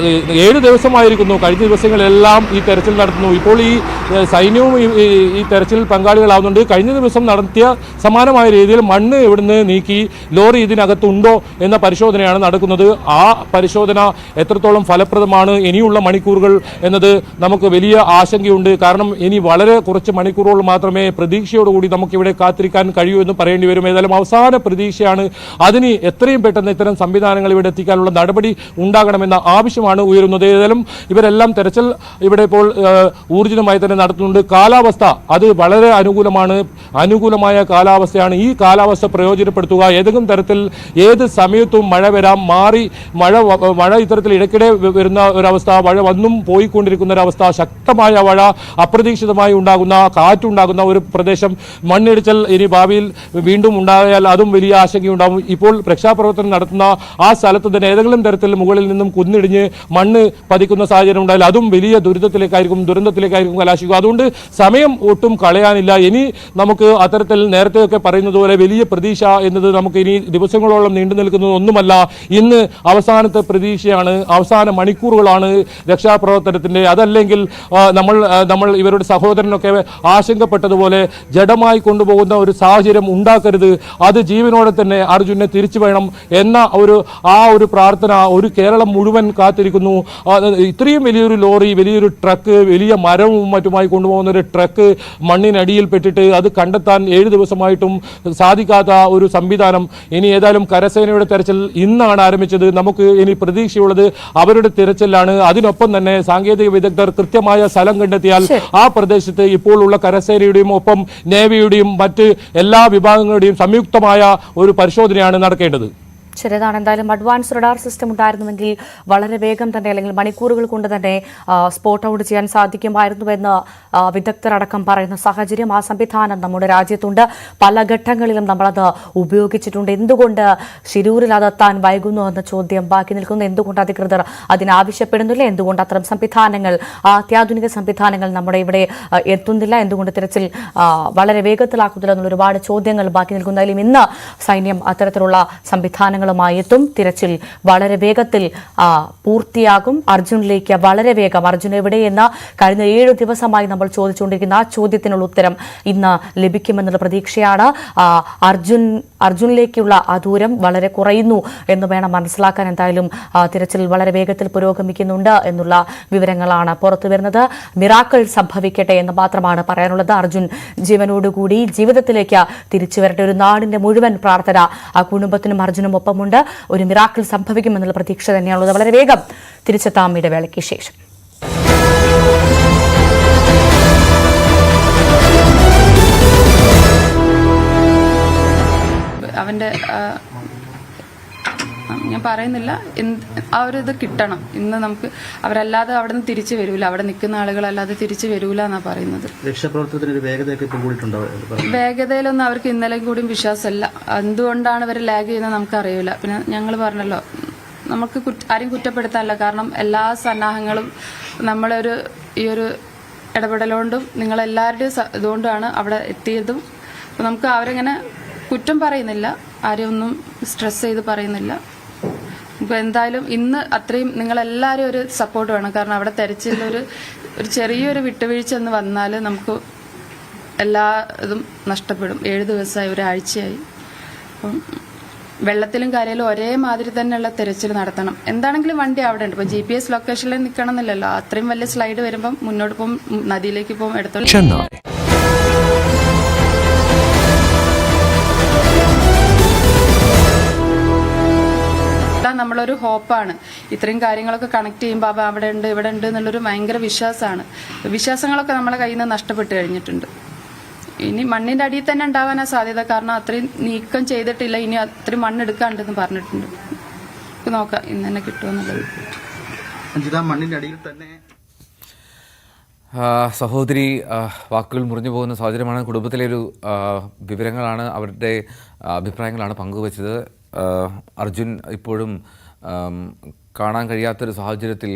7 ദിവസമായിരിക്കുന്നു കഴിഞ്ഞ ദിവസങ്ങളിലെല്ലാം ഈ തെരച്ചിൽ നടത്തുന്നു. ഇപ്പോൾ ഈ സൈന്യവും ഈ തെരച്ചിലിൽ പങ്കാളികളാവുന്നുണ്ട്. കഴിഞ്ഞ ദിവസം നടത്തിയ സമാനമായ രീതിയിൽ മണ്ണ് ഇവിടുന്ന് നീക്കി ലോറി ഇതിനകത്തുണ്ടോ എന്ന പരിശോധനയാണ് നടക്കുന്നത്. ആ പരിശോധന എത്രത്തോളം ഫലപ്രദമാണ് ഇനിയുള്ള മണിക്കൂറുകൾ എന്നത് നമുക്ക് വലിയ ആശങ്കയുണ്ട്. കാരണം ഇനി വളരെ കുറച്ച് മണിക്കൂറുകൾ മാത്രമേ പ്രതീക്ഷയോടുകൂടി നമുക്കിവിടെ കാത്തിരിക്കാൻ കഴിയൂ എന്ന് പറയേണ്ടി വരും. ഏതായാലും അവസാന പ്രതീക്ഷയാണ്. അതിന് എത്രയും പെട്ടെന്ന് ഇത്തരം സംവിധാനങ്ങൾ ഇവിടെ എത്തിക്കാനുള്ള നടപടി ഉണ്ടാകണമെന്ന ആവശ്യമാണ് ഉയരുന്നത്. ഏതായാലും ഇവരെല്ലാം തെരച്ചിൽ ഇവിടെ ഇപ്പോൾ ഊർജിതമായി തന്നെ നടത്തുന്നുണ്ട്. കാലാവസ്ഥ അത് വളരെ അനുകൂലമായ കാലാവസ്ഥയാണ്. ഈ കാലാവസ്ഥ പ്രയോജനപ്പെടുത്തുക. ഏതെങ്കിലും തരത്തിൽ ഏത് സമയത്തും മഴ വരാം. മഴ ഇത്തരത്തിൽ ഇടയ്ക്കിടെ വരുന്ന ഒരവസ്ഥ, മഴ വന്നും പോയിക്കൊണ്ടിരിക്കുന്ന ഒരവസ്ഥ, ശക്തമായ മഴ, അപ്രതീക്ഷിതമായി ഉണ്ടാകുന്ന കാറ്റുണ്ടാകുന്ന ഒരു പ്രദേശം, മണ്ണിടിച്ചൽ ഇനി ഭാവിയിൽ വീണ്ടും ഉണ്ടായാൽ അതും വലിയ ആശങ്കയുണ്ടാകും. ഇപ്പോൾ രക്ഷാപ്രവർത്തനം നടത്തുന്ന ആ സ്ഥലത്ത് തന്നെ ഏതെങ്കിലും തരത്തിൽ മുകളിൽ നിന്നും കുന്നിടിഞ്ഞ് മണ്ണ് പതിക്കുന്ന സാഹചര്യം ഉണ്ടായാൽ അതും വലിയ ദുരന്തത്തിലേക്കായിരിക്കും കലാശിക്കുക. അതുകൊണ്ട് സമയം ഒട്ടും കളയാനില്ല. ഇനി നമുക്ക് അത്തരത്തിൽ നേരത്തെയൊക്കെ പറയുന്നത് പോലെ വലിയ പ്രതീക്ഷ എന്നത് നമുക്ക് ഇനി ദിവസങ്ങളോളം നീണ്ടു നിൽക്കുന്നത് ഒന്നുമല്ല. ഇന്ന് അവസാനത്തെ പ്രതീക്ഷയാണ്, അവസാന മണിക്കൂറുകളാണ് രക്ഷാപ്രവർത്തനത്തിന്റെ. അതല്ലെങ്കിൽ നമ്മൾ ഇവരുടെ സഹോദരനൊക്കെ ആശങ്കപ്പെട്ടതുപോലെ ജഡമായി കൊണ്ടുപോകുന്ന ഒരു സാഹചര്യം ഉണ്ടാക്കരുത്. അത് ജീവനോടെ തന്നെ അർജുനെ തിരിച്ചു വേണം എന്ന ഒരു പ്രാർത്ഥന ഒരു കേരളം മുഴുവൻ കാത്തിരിക്കുന്നു. ഇത്രയും വലിയൊരു ലോറി, വലിയൊരു ട്രക്ക്, വലിയ മരവും മറ്റുമായി കൊണ്ടുപോകുന്ന ഒരു ട്രക്ക് മണ്ണിനടിയിൽ പെട്ടിട്ട് അത് കണ്ടെത്താൻ 7 ദിവസമായിട്ടും സാധിക്കാത്ത ഒരു സംവിധാനം. ഇനി ഏതായാലും കരസേനയുടെ തെരച്ചിൽ ഇന്നാണ് ആരംഭിച്ചത്. നമുക്ക് ഇനി പ്രതീക്ഷയുള്ളത് അവരുടെ തിരച്ചിലാണ്. അതിനൊപ്പം തന്നെ സാങ്കേതിക വിദഗ്ധർ കൃത്യമായ സ്ഥലം കണ്ടെത്തിയാൽ ആ പ്രദേശത്ത് ഇപ്പോൾ ഉള്ള കരസേനയുടെയും ഒപ്പം നേവിയുടെയും മറ്റ് എല്ലാ വിഭാഗങ്ങളുടെയും സംയുക്തമായ ഒരു പരിശോധനയാണ് നടക്കേണ്ടത്. ശരിതാണ്. എന്തായാലും അഡ്വാൻസ് റഡാർ സിസ്റ്റം ഉണ്ടായിരുന്നുവെങ്കിൽ വളരെ വേഗം തന്നെ അല്ലെങ്കിൽ മണിക്കൂറുകൾ കൊണ്ട് തന്നെ സ്പോട്ട് ഔട്ട് ചെയ്യാൻ സാധിക്കുമായിരുന്നുവെന്ന് വിദഗ്ധരടക്കം പറയുന്ന സാഹചര്യം, ആ സംവിധാനം നമ്മുടെ രാജ്യത്തുണ്ട്. പല ഘട്ടങ്ങളിലും നമ്മളത് ഉപയോഗിച്ചിട്ടുണ്ട്. എന്തുകൊണ്ട് ശിരൂരിൽ അതെത്താൻ വൈകുന്നു എന്ന ചോദ്യം ബാക്കി നിൽക്കുന്നു. എന്തുകൊണ്ട് അധികൃതർ അതിനാവശ്യപ്പെടുന്നില്ല? എന്തുകൊണ്ട് അത്തരം സംവിധാനങ്ങൾ, അത്യാധുനിക സംവിധാനങ്ങൾ നമ്മുടെ ഇവിടെ എത്തുന്നില്ല? എന്തുകൊണ്ട് തിരച്ചിൽ വളരെ വേഗത്തിലാക്കുന്നില്ല എന്നുള്ള ഒരുപാട് ചോദ്യങ്ങൾ ബാക്കി നിൽക്കുന്നതിലും ഇന്ന് സൈന്യം അത്തരത്തിലുള്ള സംവിധാനങ്ങളുമായി എത്തും. തിരച്ചിൽ വളരെ വേഗത്തിൽ പൂർത്തിയാകും. അർജുനിലേക്ക് വളരെ വേഗം, അർജുൻ എവിടെയെന്ന് കഴിഞ്ഞ 7 ദിവസമായി നമ്മൾ ചോദിച്ചുകൊണ്ടിരിക്കുന്ന ആ ചോദ്യത്തിനുള്ള ഉത്തരം ഇന്ന് ലഭിക്കുമെന്നുള്ള പ്രതീക്ഷയാണ്. അർജുനിലേക്കുള്ള ആ ദൂരം വളരെ കുറയുന്നു എന്ന് വേണം മനസ്സിലാക്കാൻ. എന്തായാലും തിരച്ചിൽ വളരെ വേഗത്തിൽ പുരോഗമിക്കുന്നുണ്ട് എന്നുള്ള വിവരങ്ങളാണ് പുറത്തു വരുന്നത്. മിറാക്കിൾ സംഭവിക്കട്ടെ എന്ന് മാത്രമാണ് പറയാനുള്ളത്. അർജുൻ ജീവനോടുകൂടി ജീവിതത്തിലേക്ക് തിരിച്ചു വരട്ടെ. ഒരു നാടിന്റെ മുഴുവൻ പ്രാർത്ഥന ആ കുടുംബത്തിനും അർജുനും ഒപ്പമുണ്ട്. ഒരു മിറാക്കിൾ സംഭവിക്കുമെന്നുള്ള പ്രതീക്ഷ തന്നെയാണുള്ളത്. വളരെ വേഗം തിരിച്ചെത്താം ഇടവേളയ്ക്ക് ശേഷം. അവന്റെ ഞാൻ പറയുന്നില്ല, ആ ഒരു ഇത് കിട്ടണം ഇന്ന് നമുക്ക്. അവരല്ലാതെ അവിടെ നിന്ന് തിരിച്ചു വരൂല, അവിടെ നിൽക്കുന്ന ആളുകളല്ലാതെ തിരിച്ചു വരൂല എന്നാ പറയുന്നത്. രക്ഷാപ്രവർത്തനത്തിന് വേഗതയൊക്കെ ഇപ്പം കൂടിയിട്ടുണ്ടാവും. വേഗതയിലൊന്നും അവർക്ക് ഇന്നലെയും കൂടിയും വിശ്വാസമല്ല. എന്തുകൊണ്ടാണ് ഇവർ ലാഗ് ചെയ്യുന്നത് നമുക്ക് അറിയില്ല. പിന്നെ ഞങ്ങൾ പറഞ്ഞല്ലോ, നമുക്ക് ആരെയും കുറ്റപ്പെടുത്താനല്ല, കാരണം എല്ലാ സന്നാഹങ്ങളും നമ്മളൊരു ഈ ഒരു ഇടപെടലുകൊണ്ടും നിങ്ങളെല്ലാവരുടെയും ഇതുകൊണ്ടാണ് അവിടെ എത്തിയതും. അപ്പം നമുക്ക് അവരെങ്ങനെ കുറ്റം പറയുന്നില്ല, ആരെയും ഒന്നും സ്ട്രെസ് ചെയ്ത് പറയുന്നില്ല. നമുക്ക് എന്തായാലും ഇന്ന് അത്രയും നിങ്ങളെല്ലാവരും ഒരു സപ്പോർട്ട് വേണം. കാരണം അവിടെ തെരച്ചിലൊരു ചെറിയൊരു വിട്ടുവീഴ്ച എന്ന് വന്നാൽ നമുക്ക് എല്ലാ ഇതും നഷ്ടപ്പെടും. 7 ദിവസമായി, ഒരാഴ്ചയായി. അപ്പം വെള്ളത്തിലും കരയിലും ഒരേ മാതിരി തന്നെയുള്ള തെരച്ചിൽ നടത്തണം. എന്താണെങ്കിലും വണ്ടി അവിടെ ഉണ്ട്. ഇപ്പൊ GPS ലൊക്കേഷനിൽ നിൽക്കണം എന്നില്ലല്ലോ. അത്രയും വലിയ സ്ലൈഡ് വരുമ്പം മുന്നോട്ട് പോകും, നദിയിലേക്ക് പോകും, എടുത്തോളൂ. നമ്മളൊരു ഹോപ്പാണ്. ഇത്രയും കാര്യങ്ങളൊക്കെ കണക്ട് ചെയ്യുമ്പോൾ അവിടെ ഉണ്ട് ഇവിടെ ഉണ്ട് എന്നുള്ളൊരു ഭയങ്കര വിശ്വാസമാണ്. വിശ്വാസങ്ങളൊക്കെ നമ്മളെ കയ്യിൽ നിന്ന് നഷ്ടപ്പെട്ട് കഴിഞ്ഞിട്ടുണ്ട്. ഇനി മണ്ണിന്റെ അടിയിൽ തന്നെ ഉണ്ടാവാനാ സാധ്യത. കാരണം അത്രയും നീക്കം ചെയ്തിട്ടില്ല, ഇനി അത്രയും മണ്ണെടുക്കാണ്ടെന്ന് പറഞ്ഞിട്ടുണ്ട്. നോക്കാം ഇന്ന് തന്നെ കിട്ടുമെന്നുള്ളത്. മണ്ണിന്റെ അടിയിൽ തന്നെ സഹോദരി വാക്കുകൾ മുറിഞ്ഞു പോകുന്ന സാഹചര്യമാണ്. കുടുംബത്തിലെ ഒരു വിവരങ്ങളാണ്, അവരുടെ അഭിപ്രായങ്ങളാണ് പങ്കുവച്ചത്. അർജുൻ ഇപ്പോഴും കാണാൻ കഴിയാത്തൊരു സാഹചര്യത്തിൽ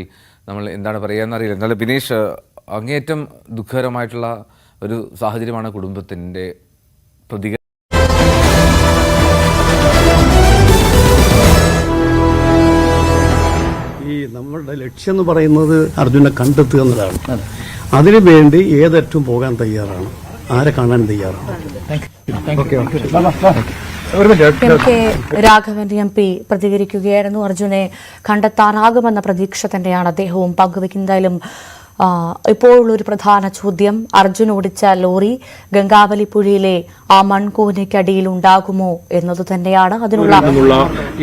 നമ്മൾ എന്താണ് പറയുകയെന്നറിയില്ല. എന്നാലും ബിനീഷ്, അങ്ങേയറ്റം ദുഃഖകരമായിട്ടുള്ള ഒരു സാഹചര്യമാണ് കുടുംബത്തിൻ്റെ പ്രതികരണം. ഈ നമ്മളുടെ ലക്ഷ്യം എന്ന് പറയുന്നത് അർജുനെ കണ്ടെത്തുക എന്നതാണ്. അതിനുവേണ്ടി ഏതറ്റവും പോകാൻ തയ്യാറാണ്, ആരെ കാണാൻ തയ്യാറാണ്. കെ രാഘവൻ MP പ്രതികരിക്കുകയായിരുന്നു. അർജുനെ കണ്ടെത്താനാകുമെന്ന പ്രതീക്ഷ തന്നെയാണ് അദ്ദേഹവും പങ്കുവയ്ക്കുന്നതായാലും ഇപ്പോഴുള്ളൊരു പ്രധാന ചോദ്യം, അർജുൻ ഓടിച്ച ലോറി ഗംഗാവലിപ്പുഴയിലെ ആ മൺകൂനയ്ക്കടിയിൽ ഉണ്ടാകുമോ എന്നത് തന്നെയാണ്. അതിനുള്ള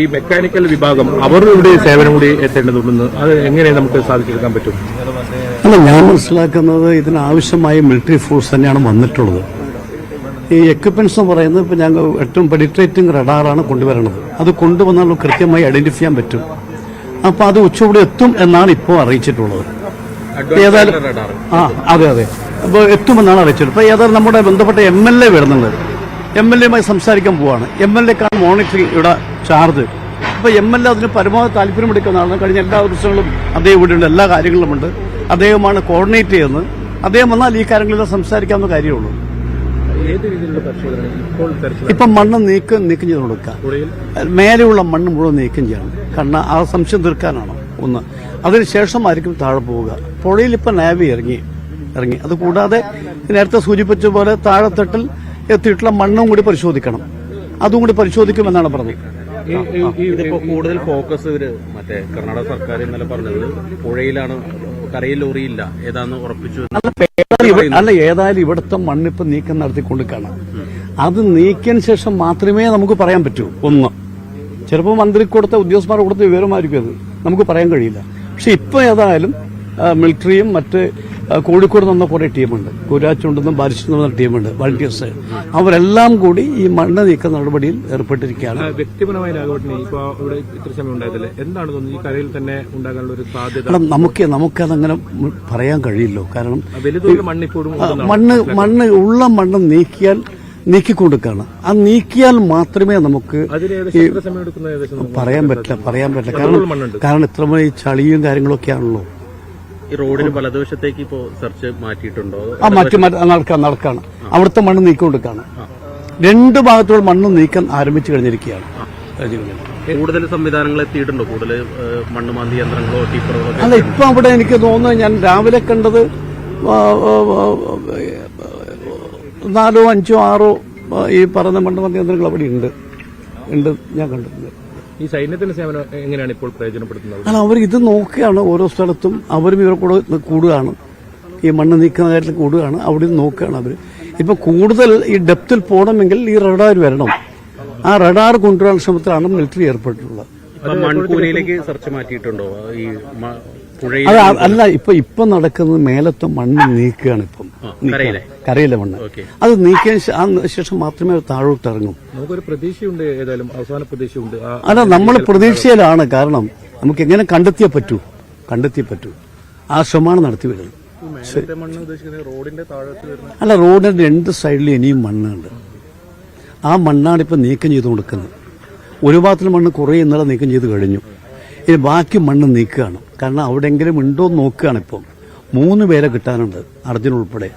ഈ മെക്കാനിക്കൽ വിഭാഗം അവരുടെ സേവനം കൂടി എത്തേണ്ടതുണ്ടെന്ന് അത് എങ്ങനെ നമുക്ക് സാധിച്ചെടുക്കാൻ പറ്റും? അല്ല, ഞാൻ മനസ്സിലാക്കുന്നത് ഇതിനാവശ്യമായ മിലിറ്ററി ഫോഴ്സ് തന്നെയാണ് വന്നിട്ടുള്ളത്. ഈ എക്യുപ്മെന്റ്സ് എന്ന് പറയുന്നത് ഇപ്പം ഞങ്ങൾ ഏറ്റവും പെനിട്രേറ്റിംഗ് റഡാറാണ് കൊണ്ടുവരുന്നത്. അത് കൊണ്ടുവന്നാൽ കൃത്യമായി ഐഡന്റിഫൈ ചെയ്യാൻ പറ്റും. അപ്പോൾ അത് ഉച്ചയോടെ എത്തും എന്നാണ് ഇപ്പോൾ അറിയിച്ചിട്ടുള്ളത്. ഏതായാലും അതെ അപ്പോൾ എത്തുമെന്നാണ് അറിയിച്ചത്. ഇപ്പോൾ ഏതായാലും നമ്മുടെ ബന്ധപ്പെട്ട MLA വരുന്നുണ്ട്. MLAയുമായി സംസാരിക്കാൻ പോവാണ്. MLAക്കാണ് മോണിറ്ററിംഗ് ഇവിടെ ചാർജ്. അപ്പോൾ MLA അതിന് പരമാവധി താല്പര്യമെടുക്കുന്നതാണ്. കഴിഞ്ഞ എല്ലാ ദിവസങ്ങളും അദ്ദേഹം ഇവിടെയുണ്ട്, എല്ലാ കാര്യങ്ങളുമുണ്ട്. അദ്ദേഹമാണ് കോർഡിനേറ്റ് ചെയ്യുന്നത്. അദ്ദേഹം വന്നാൽ ഈ കാര്യങ്ങളെല്ലാം സംസാരിക്കാവുന്ന കാര്യമുള്ളൂ. ഇപ്പം മണ്ണ് നീക്കം ചെയ്ത് കൊടുക്കുക, മേലെയുള്ള മണ്ണ് മുഴുവൻ നീക്കം ചെയ്യണം. കാരണം ആ സംശയം തീർക്കാനാണ് ഒന്ന്. അതിനുശേഷമായിരിക്കും താഴെ പോവുക. പുഴയിൽ ഇപ്പം നാവി ഇറങ്ങി. അതുകൂടാതെ നേരത്തെ സൂചിപ്പിച്ച പോലെ താഴെത്തട്ടിൽ എത്തിയിട്ടുള്ള മണ്ണും കൂടി പരിശോധിക്കണം. അതും കൂടി പരിശോധിക്കുമെന്നാണ് പറഞ്ഞത്. ഇതിപ്പോ കൂടുതൽ ഫോക്കസ് മറ്റേ കർണാടക സർക്കാർ ഇന്നലെ പറഞ്ഞത് പുഴയിലാണ്, കരയിൽ ലോറിയില്ല, ഏതാന്ന് ഉറപ്പിച്ചു. അല്ല, ഏതായാലും ഇവിടുത്തെ മണ്ണിപ്പ് നീക്കം നടത്തിക്കൊണ്ടിരിക്കുകയാണ്. അത് നീക്കിയതിന് ശേഷം മാത്രമേ നമുക്ക് പറയാൻ പറ്റൂ. ഒന്ന്, ചിലപ്പോൾ മന്ത്രി കൊടുത്ത ഉദ്യോഗസ്ഥന്മാർ കൊടുത്ത വിവരമായിരിക്കും, അത് നമുക്ക് പറയാൻ കഴിയില്ല. പക്ഷെ ഇപ്പൊ ഏതായാലും മിലിറ്ററിയും മറ്റ് കോഴിക്കോട് നിന്ന കുറേ ടീമുണ്ട്, കൂരാച്ചുണ്ടെന്നും ബാരിച്ചുണ്ടെന്നും പറഞ്ഞ ടീമുണ്ട്, വളണ്ടിയേഴ്സ്. അവരെല്ലാം കൂടി ഈ മണ്ണ് നീക്ക നടപടിയിൽ ഏർപ്പെട്ടിരിക്കുകയാണ്. വ്യക്തിപരമായ ഇവിടെ ഇത്ര സമയം ഉണ്ടായതല്ലേ, എന്താണ് തോന്നുന്നത് ഈ കരയിൽ തന്നെ ഉണ്ടാകാനുള്ള ഒരു സാധ്യത? നമുക്കതങ്ങനെ പറയാൻ കഴിയില്ലോ. കാരണം മണ്ണ് ഉള്ള മണ്ണ് നീക്കിക്കൊടുക്കാണ്. ആ നീക്കിയാൽ മാത്രമേ നമുക്ക് പറയാൻ പറ്റില്ല. കാരണം ഇത്രമേ ചളിയും കാര്യങ്ങളൊക്കെ ആണല്ലോ. ഈ റോഡിന് വലതുവശത്തേക്ക് ഇപ്പോ സെർച്ച് മാറ്റിയിട്ടുണ്ടോ? നടക്കാണ്. അവിടുത്തെ മണ്ണ് നീക്കിക്കൊടുക്കാണ്. 2 ഭാഗത്തുള്ള മണ്ണ് നീക്കാൻ ആരംഭിച്ചു കഴിഞ്ഞിരിക്കുകയാണ്. കൂടുതൽ സംവിധാനങ്ങൾ എത്തിയിട്ടുണ്ടോ? കൂടുതൽ മണ്ണുമാന്തി യന്ത്രങ്ങളോ ടിപ്പറുകളോ? അല്ല, ഇപ്പൊ അവിടെ എനിക്ക് തോന്നുന്നത് ഞാൻ രാവിലെ കണ്ടത് 4, 5, 6 ഈ പറഞ്ഞ മണ്ണുമാന്തി യന്ത്രങ്ങൾ അവിടെ ഉണ്ട് ഞാൻ കണ്ടിട്ടുണ്ട്. ഈ സൈന്യത്തിന്റെ സേവനം എങ്ങനെയാണ് ഇപ്പോൾ പ്രയോജനപ്പെടുത്തുന്നത്? അല്ല, അവർ ഇത് നോക്കുകയാണ്. ഓരോ സ്ഥലത്തും അവരും ഇവർ കൂടെ കൂടുകയാണ്, ഈ മണ്ണ് നീക്കുന്ന കാര്യത്തിൽ കൂടുകയാണ്. അവിടെ നോക്കുകയാണ് അവർ. ഇപ്പൊ കൂടുതൽ ഈ ഡെപ്തിൽ പോകണമെങ്കിൽ ഈ റഡാർ വരണം. ആ റഡാർ കൊണ്ടുവരാൻ ശ്രമത്തിലാണ് മിലിറ്ററി ഏർപ്പെട്ടിട്ടുള്ളത്. മൺകൂനയിലേക്ക് സെർച്ച് മാറ്റിയിട്ടുണ്ടോ? ഈ അല്ല, ഇപ്പൊ നടക്കുന്നത് മേലത്തെ മണ്ണ് നീക്കുകയാണ്. ഇപ്പം കരയിലെ മണ്ണ് അത് നീക്കിയ ശേഷം മാത്രമേ താഴോട്ട് ഇറങ്ങും. നമുക്കൊരു പ്രതീക്ഷയുണ്ട്, ഏതായാലും അവസാന പ്രതീക്ഷയുണ്ട്. അല്ല, നമ്മൾ പ്രതീക്ഷയിലാണ്. കാരണം നമുക്ക് എങ്ങനെ കണ്ടെത്തിയേ പറ്റൂ. ആ ശ്രമമാണ് നടത്തി വരുന്നത്. അല്ല, റോഡിന്റെ 2 സൈഡിൽ ഇനിയും മണ്ണുണ്ട്. ആ മണ്ണാണ് ഇപ്പൊ നീക്കം ചെയ്ത് കൊടുക്കുന്നത്. ഒരു ഭാഗത്തിൽ മണ്ണ് കുറേ ഇന്നലെ നീക്കം ചെയ്ത് കഴിഞ്ഞു. ഇനി ബാക്കി മണ്ണ് നീക്കുകയാണ്. കാരണം അവിടെയെങ്കിലും ഉണ്ടോ എന്ന് നോക്കുകയാണ്. ഇപ്പം 3 പേരെ കിട്ടാനുണ്ട്, അർജുൻ ഉൾപ്പെടെ.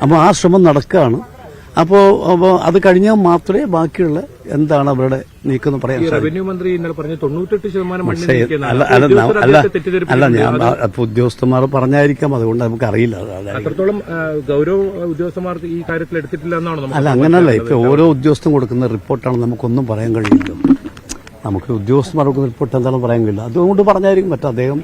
അപ്പോൾ ആ ശ്രമം നടക്കുകയാണ്. അപ്പോൾ അത് കഴിഞ്ഞാൽ മാത്രമേ ബാക്കിയുള്ള എന്താണ് അവരുടെ നീക്കം പറയാൻ റവന്യൂ മന്ത്രി ഇന്നലെ പറഞ്ഞു 98% അല്ല, ഞാൻ ഉദ്യോഗസ്ഥന്മാർ പറഞ്ഞായിരിക്കാം. അതുകൊണ്ട് നമുക്ക് അറിയില്ല. അത്രത്തോളം ഗൗരവ ഉദ്യോഗസ്ഥന്മാർക്ക് ഈ കാര്യത്തിൽ എടുത്തിട്ടില്ല എന്നാണ്. അല്ല, അങ്ങനല്ല. ഇപ്പൊ ഓരോ ഉദ്യോഗസ്ഥൻ കൊടുക്കുന്ന റിപ്പോർട്ടാണ്, നമുക്കൊന്നും പറയാൻ കഴിയില്ല. നമുക്ക് ഉദ്യോഗസ്ഥന്മാർ കൊടുക്കുന്ന റിപ്പോർട്ട് എന്താണെന്ന് പറയാൻ കഴിയില്ല. അതുകൊണ്ട് പറഞ്ഞായിരിക്കും പറ്റും. അദ്ദേഹം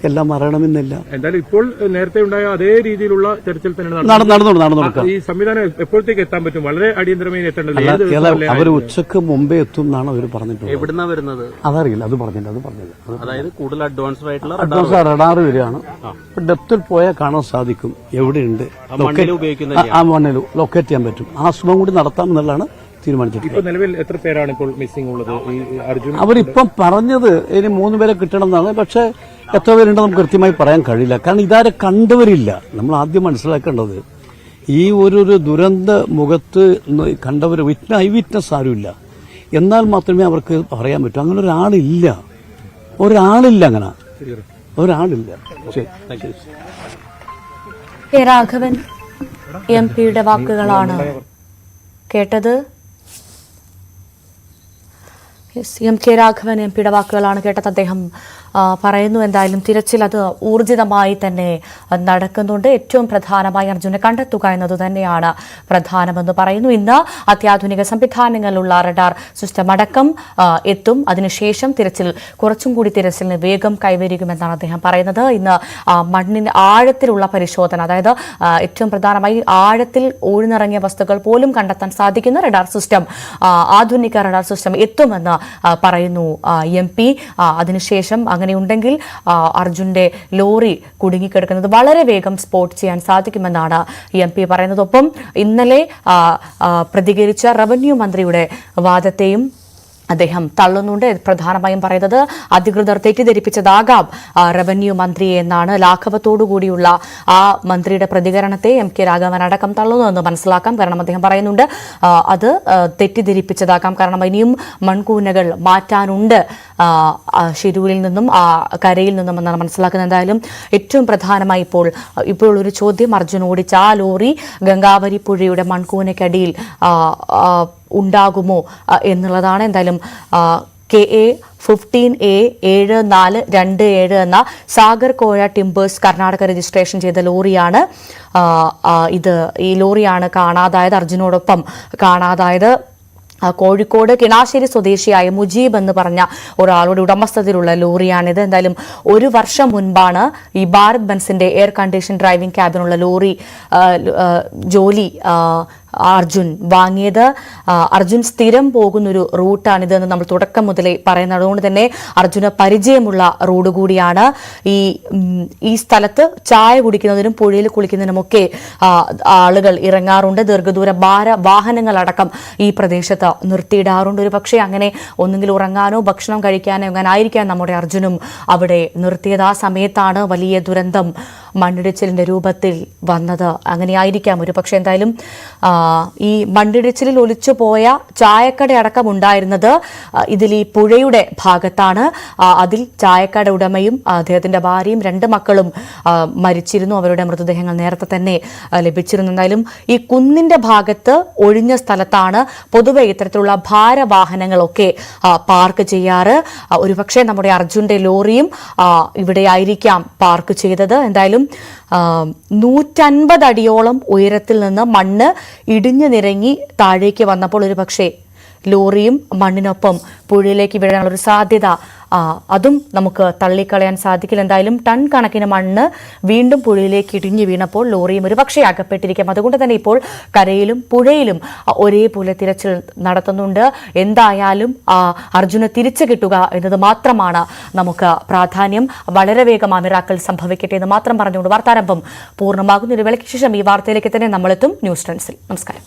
എല്ലാം അറിയണമെന്നില്ല. എന്തായാലും ഇപ്പോൾ നേരത്തെ ഉണ്ടായ അതേ രീതിയിലുള്ള ചർച്ചയിൽ തന്നെ നടന്നു. ഈ സംവിധാനം എപ്പോഴത്തേക്ക് എത്താൻ പറ്റും? വളരെ അടിയന്തരമായി എത്തേണ്ടത്. അവർ ഉച്ചക്ക് മുമ്പേ എത്തും എന്നാണ് അവർ പറഞ്ഞിട്ടുള്ളത്. എവിടുന്നാ വരുന്നത് അതറിയില്ല. അത് പറഞ്ഞില്ല. അതായത് കൂടുതൽ അഡ്വാൻസ്ഡ് ആയിട്ടുള്ള റഡാർ വരികയാണ്. ഡെപ്തിൽ പോയാൽ കാണാൻ സാധിക്കും എവിടെയുണ്ട്. ആ മണ്ണിൽ ലൊക്കേറ്റ് ചെയ്യാൻ പറ്റും. ആ ശ്രമം കൂടി നടത്താമെന്നുള്ളതാണ് തീരുമാനിച്ചിട്ടുള്ളത്. നിലവിൽ എത്ര പേരാണ് ഇപ്പോൾ മിസ്സിംഗ് ഉള്ളത്? ഈ അർജുൻ അവരിപ്പം പറഞ്ഞത് ഇനി 3 പേരെ കിട്ടണമെന്നാണ്. പക്ഷെ എത്ര പേരുണ്ടെന്ന് നമുക്ക് കൃത്യമായി പറയാൻ കഴിയില്ല. കാരണം ഇതാരെ കണ്ടവരില്ല. നമ്മൾ ആദ്യം മനസ്സിലാക്കേണ്ടത് ഈ ഒരു ദുരന്ത മുഖത്ത് കണ്ടവർ ഐ വിറ്റ്നസ് ആരുമില്ല. എന്നാൽ മാത്രമേ അവർക്ക് പറയാൻ പറ്റൂ. അങ്ങനെ ഒരാളില്ല. അങ്ങനെ ഒരാളില്ല. രാഘവൻ MP-യുടെ വാക്കുകളാണ് കേട്ടത്. MK രാഘവൻ MP-യുടെ വാക്കുകളാണ് കേട്ടത്. അദ്ദേഹം പറയുന്നു എന്തായാലും തിരച്ചിൽ അത് ഊർജിതമായി തന്നെ നടക്കുന്നുണ്ട്. ഏറ്റവും പ്രധാനമായി അർജുനെ കണ്ടെത്തുക എന്നത് തന്നെയാണ് പ്രധാനമെന്ന് പറയുന്നു. ഇന്ന് അത്യാധുനിക സംവിധാനങ്ങളുള്ള റഡാർ സിസ്റ്റം അടക്കം എത്തും. അതിനുശേഷം കുറച്ചും കൂടി തിരച്ചിലിന് വേഗം കൈവരിക്കുമെന്നാണ് അദ്ദേഹം പറയുന്നത്. ഇന്ന് മണ്ണിന് ആഴത്തിലുള്ള പരിശോധന, അതായത് ഏറ്റവും പ്രധാനമായി ആഴത്തിൽ ഊഴ്ന്നിറങ്ങിയ വസ്തുക്കൾ പോലും കണ്ടെത്താൻ സാധിക്കുന്ന റഡാർ സിസ്റ്റം, ആധുനിക റഡാർ സിസ്റ്റം എത്തുമെന്ന് പറയുന്നു MP. അതിനുശേഷം അങ്ങനെയുണ്ടെങ്കിൽ അർജുന്റെ ലോറി കുടുങ്ങിക്കിടക്കുന്നത് വളരെ വേഗം സ്പോട്ട് ചെയ്യാൻ സാധിക്കുമെന്നാണ് MP പറയുന്നത്. ഒപ്പം ഇന്നലെ പ്രതികരിച്ച റവന്യൂ മന്ത്രിയുടെ വാദത്തെയും അദ്ദേഹം തള്ളുന്നുണ്ട്. പ്രധാനമായും പറയുന്നത് അധികൃതർ തെറ്റിദ്ധരിപ്പിച്ചതാകാം റവന്യൂ മന്ത്രിയെ എന്നാണ്. ലാഘവത്തോടുകൂടിയുള്ള ആ മന്ത്രിയുടെ പ്രതികരണത്തെ MK രാഘവൻ അടക്കം തള്ളുന്നുവെന്ന് മനസ്സിലാക്കാം. കാരണം അദ്ദേഹം പറയുന്നുണ്ട് അത് തെറ്റിദ്ധരിപ്പിച്ചതാകാം. കാരണം ഇനിയും മൺകൂനകൾ മാറ്റാനുണ്ട് ശിരൂരിൽ നിന്നും കരയിൽ നിന്നും എന്നാണ് മനസ്സിലാക്കുന്നത്. എന്തായാലും ഏറ്റവും പ്രധാനമായി ഇപ്പോൾ ഒരു ചോദ്യം, അർജുൻ ഓടിച്ച ആ ലോറി ഗംഗാവരി പുഴയുടെ മൺകൂനയ്ക്കടിയിൽ ഉണ്ടാകുമോ എന്നുള്ളതാണ്. എന്തായാലും KA 15A7427 എന്ന സാഗർ കോഴ ടിമ്പേഴ്സ് കർണാടക രജിസ്ട്രേഷൻ ചെയ്ത ലോറിയാണ് ഈ ലോറിയാണ് കാണാതായത്. അർജുനോടൊപ്പം കാണാതായത് കോഴിക്കോട് കിണാശ്ശേരി സ്വദേശിയായ മുജീബ് എന്ന് പറഞ്ഞ ഒരാളുടെ ഉടമസ്ഥതയിലുള്ള ലോറിയാണിത്. എന്തായാലും 1 വർഷം മുൻപാണ് ഈ ഭാരത് ബെൻസിന്റെ എയർ കണ്ടീഷൻ ഡ്രൈവിംഗ് ക്യാബിനുള്ള ലോറി ജോലി അർജുൻ വാങ്ങിയത്. അർജുൻ സ്ഥിരം പോകുന്നൊരു റൂട്ടാണിതെന്ന് നമ്മൾ തുടക്കം മുതലേ പറയുന്നത്. അതുകൊണ്ട് തന്നെ അർജുന് പരിചയമുള്ള റോഡ് കൂടിയാണ്. ഈ സ്ഥലത്ത് ചായ കുടിക്കുന്നതിനും പുഴയിൽ കുളിക്കുന്നതിനുമൊക്കെ ആളുകൾ ഇറങ്ങാറുണ്ട്. ദീർഘദൂര വാഹനങ്ങളടക്കം ഈ പ്രദേശത്ത് നിർത്തിയിടാറുണ്ട്. ഒരു പക്ഷേ അങ്ങനെ ഒന്നുകിൽ ഉറങ്ങാനോ ഭക്ഷണം കഴിക്കാനോ അങ്ങനായിരിക്കാം നമ്മുടെ അർജുനും അവിടെ നിർത്തിയത്. ആ സമയത്താണ് വലിയ ദുരന്തം മണ്ണിടിച്ചിലിന്റെ രൂപത്തിൽ വന്നത്. അങ്ങനെയായിരിക്കാം ഒരു പക്ഷേ. എന്തായാലും ഈ മണ്ണിടിച്ചിലിൽ ഒലിച്ചുപോയ ചായക്കട അടക്കം ഉണ്ടായിരുന്നത് ഇതിൽ ഈ പുഴയുടെ ഭാഗത്താണ്. അതിൽ ചായക്കട ഉടമയും അദ്ദേഹത്തിന്റെ ഭാര്യയും 2 മക്കളും മരിച്ചിരുന്നു. അവരുടെ മൃതദേഹങ്ങൾ നേരത്തെ തന്നെ ലഭിച്ചിരുന്നു. എന്തായാലും ഈ കുന്നിന്റെ ഭാഗത്ത് ഒഴിഞ്ഞ സ്ഥലത്താണ് പൊതുവെ ഇത്തരത്തിലുള്ള ഭാരവാഹനങ്ങളൊക്കെ പാർക്ക് ചെയ്യാറ്. ഒരുപക്ഷെ നമ്മുടെ അർജുന്റെ ലോറിയും ഇവിടെ ആയിരിക്കാം പാർക്ക് ചെയ്തത്. എന്തായാലും 150 അടിയോളം ഉയരത്തിൽ നിന്ന് മണ്ണ് ഇടിഞ്ഞു നിരങ്ങി താഴേക്ക് വന്നപ്പോൾ ഒരു പക്ഷേ ലോറിയും മണ്ണിനൊപ്പം പുഴയിലേക്ക് വീഴാനുള്ള ഒരു സാധ്യത അതും നമുക്ക് തള്ളിക്കളയാൻ സാധിക്കില്ല. എന്തായാലും ടൺ കണക്കിന് മണ്ണ് വീണ്ടും പുഴയിലേക്ക് ഇടിഞ്ഞു വീണപ്പോൾ ലോറിയും ഒരു പക്ഷേ അകപ്പെട്ടിരിക്കും. അതുകൊണ്ട് തന്നെ ഇപ്പോൾ കരയിലും പുഴയിലും ഒരേപോലെ തിരച്ചിൽ നടത്തുന്നുണ്ട്. എന്തായാലും അർജുന് തിരിച്ചു കിട്ടുക എന്നത് മാത്രമാണ് നമുക്ക് പ്രാധാന്യം. വളരെ വേഗം ആ മിറാക്കിൾ സംഭവിക്കട്ടെ എന്ന് മാത്രം പറഞ്ഞുകൊണ്ട് വാർത്താരംഭം പൂർണ്ണമാകുന്ന ഒരു വേളയ്ക്ക് ശേഷം ഈ വാർത്തയിലേക്ക് തന്നെ നമ്മളെത്തും ന്യൂസ് ട്രെൻഡ്സിൽ. നമസ്കാരം.